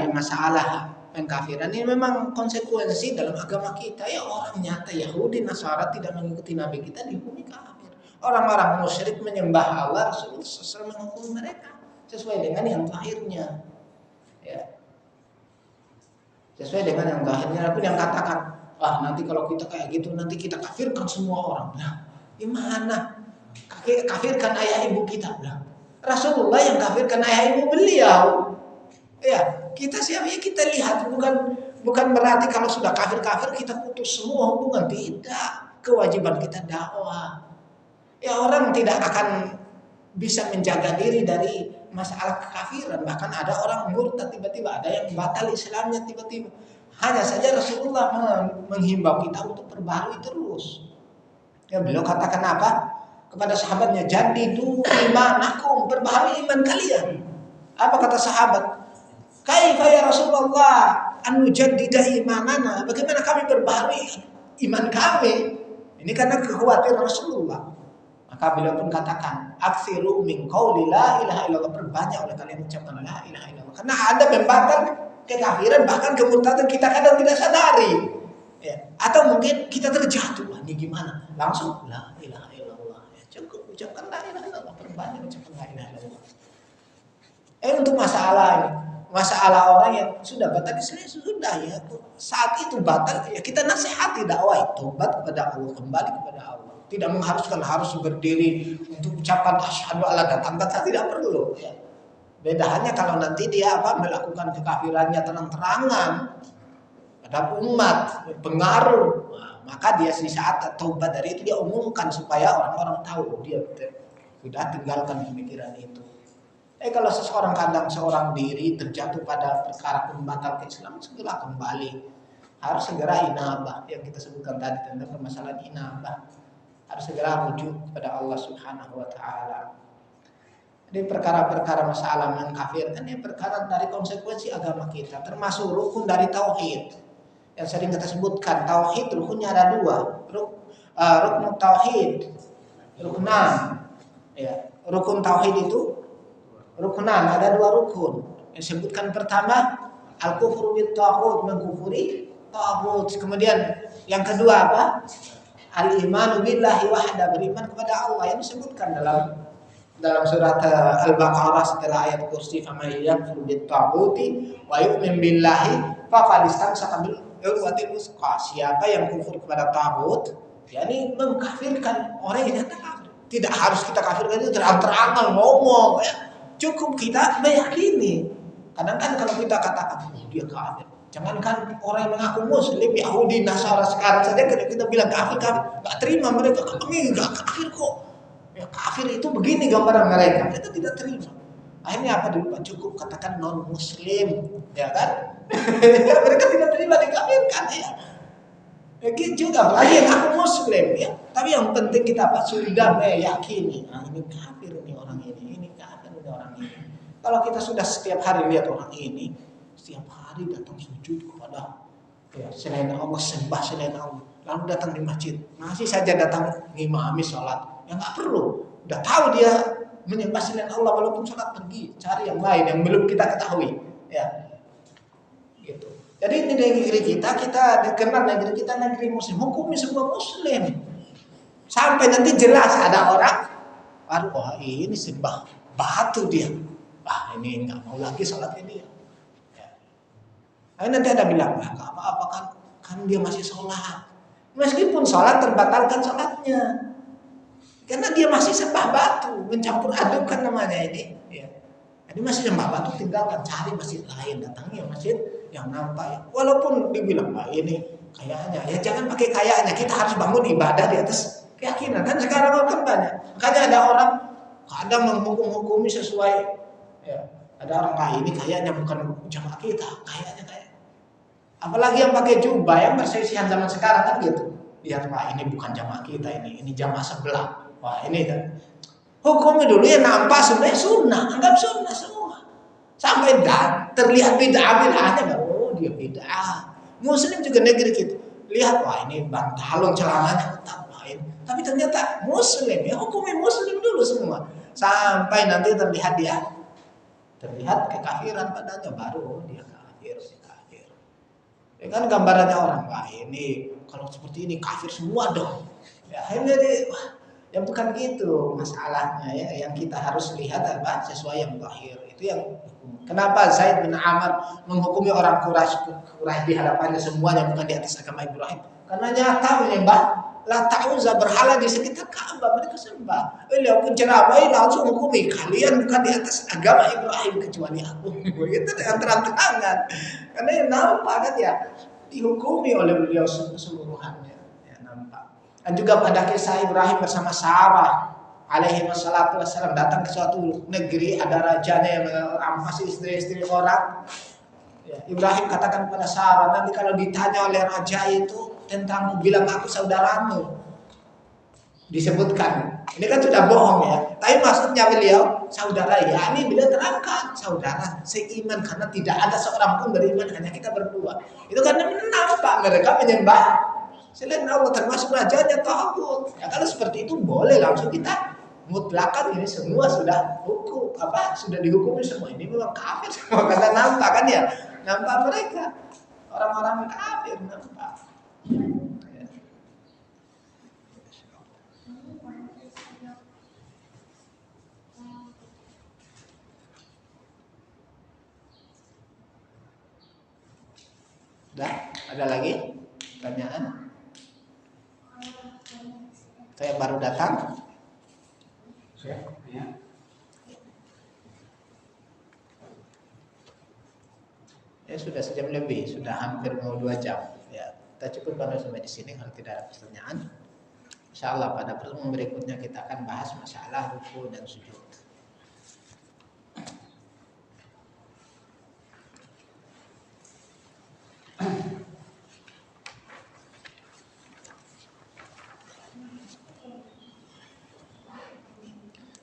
masalah pengkafiran ini memang konsekuensi dalam agama kita. Ya orang nyata Yahudi Nasara tidak mengikuti Nabi kita dihukumi kafir. Orang-orang musyrik menyembah Allah, Rasulullah SAW menghukum mereka sesuai dengan yang terakhirnya. Ya. Sesuai dengan yang terakhirnya. Aku yang katakan, nanti kalau kita kayak gitu nanti kita kafirkan semua orang. Nah, gimana? Kafirkan ayah ibu kita. Nah, Rasulullah yang kafirkan ayah ibu beliau. Ya, kita siapa ya kita lihat, bukan berarti kalau sudah kafir kita putus semua hubungan, tidak. Kewajiban kita dakwah. Ya orang tidak akan bisa menjaga diri dari masalah kekafiran. Bahkan ada orang murtad tiba-tiba, ada yang batal Islamnya tiba-tiba. Hanya saja Rasulullah menghimbau kita untuk perbarui terus. Ya beliau katakan apa? Kepada sahabatnya, jadidu imanakum, perbaharui iman kalian. Apa kata sahabat? Kaifa ya Rasulullah an nujaddida imanana? Bagaimana kami perbaharui iman kami? Ini karena kekhawatiran Rasulullah. Maka beliau pun katakan, aksiru min qauli la ilaha illallah, perbanyak oleh kalian ucapkan la ilaha illallah. Karena ada membatal kekafiran, bahkan kemurtadan kita kadang tidak sadari. Ya. Atau mungkin kita terjatuh, ini gimana? Langsung la ilaha illallah. Ya, cukup ucapkan la ilaha illallah, perbanyak ucapkan la ilaha illallah. Untuk masalah ini, masalah orang yang sudah batal Islam sudah ya, saat itu batal ya kita nasihati dakwah, tobat kepada Allah, kembali kepada Allah. Tidak mengharuskan harus berdiri untuk ucapan asyhadu alla, datang tidak perlu ya. Beda hanya kalau nanti dia melakukan kekafirannya terang-terangan pada umat, pengaruh, maka dia di saat taubat dari itu dia umumkan supaya orang-orang tahu dia sudah tinggalkan pemikiran itu. Kalau seseorang kadang seorang diri terjatuh pada perkara pembatal keislaman, segera kembali. Harus segera inabah, yang kita sebutkan tadi tentang permasalahan inabah. Harus segera rujuk kepada Allah Subhanahu wa taala. Jadi perkara-perkara masalah mengkafirkan ini perkara dari konsekuensi agama kita, termasuk rukun dari tauhid. Yang sering kita sebutkan tauhid rukunnya ada dua, rukun tauhid, rukunan. Ya, rukun tauhid itu rukunan, ada dua rukun. Yang disebutkan pertama al-kufru bit taghut, mengkufuri taghut. Kemudian yang kedua apa? Al-imanu billahi wahda, beriman kepada Allah, yang disebutkan dalam surat Al-Baqarah setelah ayat kursi, faman yakfur bit taghuti wa yu'min billahi faqad istamsaka bil urwatil wuthqa. Siapa yang kufur kepada taghut, yakni mengkafirkan orang yang nyata kafir. Tidak harus kita kafirkan itu terang-terangan ngomong ya. Cukup kita meyakini. Kadang kan kalau kita katakan dia kafir, jangankan orang yang mengaku muslim, Yahudi, Nasara sekarang saja kita bilang kafir, nggak terima mereka, kami nggak kafir kok. Ya kafir itu begini gambaran mereka, kita tidak terima. Akhirnya apa dulu? Cukup katakan non muslim, ya kan? Mereka tidak terima dikafirkan ya. Begitu juga lagi yang aku muslim ya. Tapi yang penting kita sudah meyakini, ini kafir nih orang ini kafir nih orang ini. Kalau kita sudah setiap hari lihat orang ini, setiap hari datang sujud kepada selain Allah, sembah selain Allah, lalu datang di masjid, masih saja datang ngimami sholat, ya nggak perlu. Udah tahu dia menyembah selain Allah, walaupun sholat pergi cari yang lain yang belum kita ketahui, ya. Gitu. Jadi di negeri kita dikenal negeri kita negeri muslim, hukumi semua muslim. Sampai nanti jelas ada orang, wah ini sembah batu dia, ini nggak mau lagi sholat ini. Nanti ada bilang, nggak apa-apa kan dia masih sholat. Meskipun sholat terbatalkan sholatnya, karena dia masih sembah batu, mencampur adukkan namanya ini. Ya. Jadi masih sembah batu, tinggalkan, cari masjid lain, datangi masjid yang nampak. Ya. Walaupun dibilang, ini kayaknya, ya jangan pakai kayaknya, kita harus bangun ibadah di atas keyakinan. Kan sekarang kan banyak. Makanya ada orang kadang menghukum-hukumi sesuai, ya. Ada orang ini kayaknya bukan jamaah kita, kayaknya. Apalagi yang pakai jubah, yang bersisihan zaman sekarang kan gitu. Lihat, ini bukan jamaah kita, ini jamaah sebelah. Wah ini kan. Hukumnya dulu ya nampak sunnah, anggap sunnah semua. Sampai terlihat bid'ah-bid'ahnya, baru dia bid'ah. Muslim juga negeri kita. Lihat, ini bantalon celananya ketat lain. Tapi ternyata muslim, ya hukumnya muslim dulu semua. Sampai nanti terlihat kekafiran padanya, baru dia kafir. Ya kan gambarannya orang, ini kalau seperti ini kafir semua dong. Ya akhirnya yang bukan gitu masalahnya ya. Yang kita harus lihat sesuai yang zahir. Itu yang kenapa Zaid bin Amr menghukumi orang Quraisy di hadapannya semuanya bukan di atas agama Ibrahim. Karena nyata menyembah Lata Uzza, berhala di sekitar Ka'bah mereka sembah. Beliau pun ceramah langsung hukumi, kalian bukan di atas agama Ibrahim kecuali aku. Itu dengan terang-terangan. Karena yang nampak kan ya dihukumi oleh beliau keseluruhannya. Ya, nampak. Dan juga pada kisah Ibrahim bersama Sarah alaihi wassalatu wassalam datang ke suatu negeri, ada rajanya yang merampas istri-istri orang. Ya, Ibrahim katakan kepada Sarah, nanti kalau ditanya oleh raja itu tentang bilang aku saudaramu, disebutkan. Ini kan sudah bohong ya. Tapi maksudnya beliau saudara, ya ini beliau terangkan saudara seiman, karena tidak ada seorang pun beriman, hanya kita berdua. Itu karena nampak mereka menyembah selain Allah, termasuk rajanya taghut. Ya kalau seperti itu boleh langsung kita mutlakan ini semua sudah hukum sudah dihukumi semua. Ini memang kafir semua karena nampak kan ya. Nampak mereka orang-orang kafir nampak. Ada lagi pertanyaan? Saya baru datang. Ya. Ya sudah sejam lebih, sudah hampir mau 2 jam. Ya, kita cukupkan sampai di sini kalau tidak ada pertanyaan. Insyaallah pada pertemuan berikutnya kita akan bahas masalah ruku dan sujud.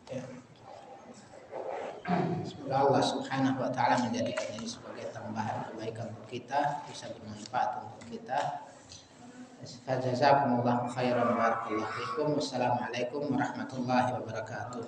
Ya. Semoga Allah Subhanahu wa taala menjadikan ini sebagai tambahan kebaikan untuk kita, bisa bermanfaat untuk kita. Jazakumullahu khairan wa barakallahu fikum. Wassalamualaikum warahmatullahi wabarakatuh.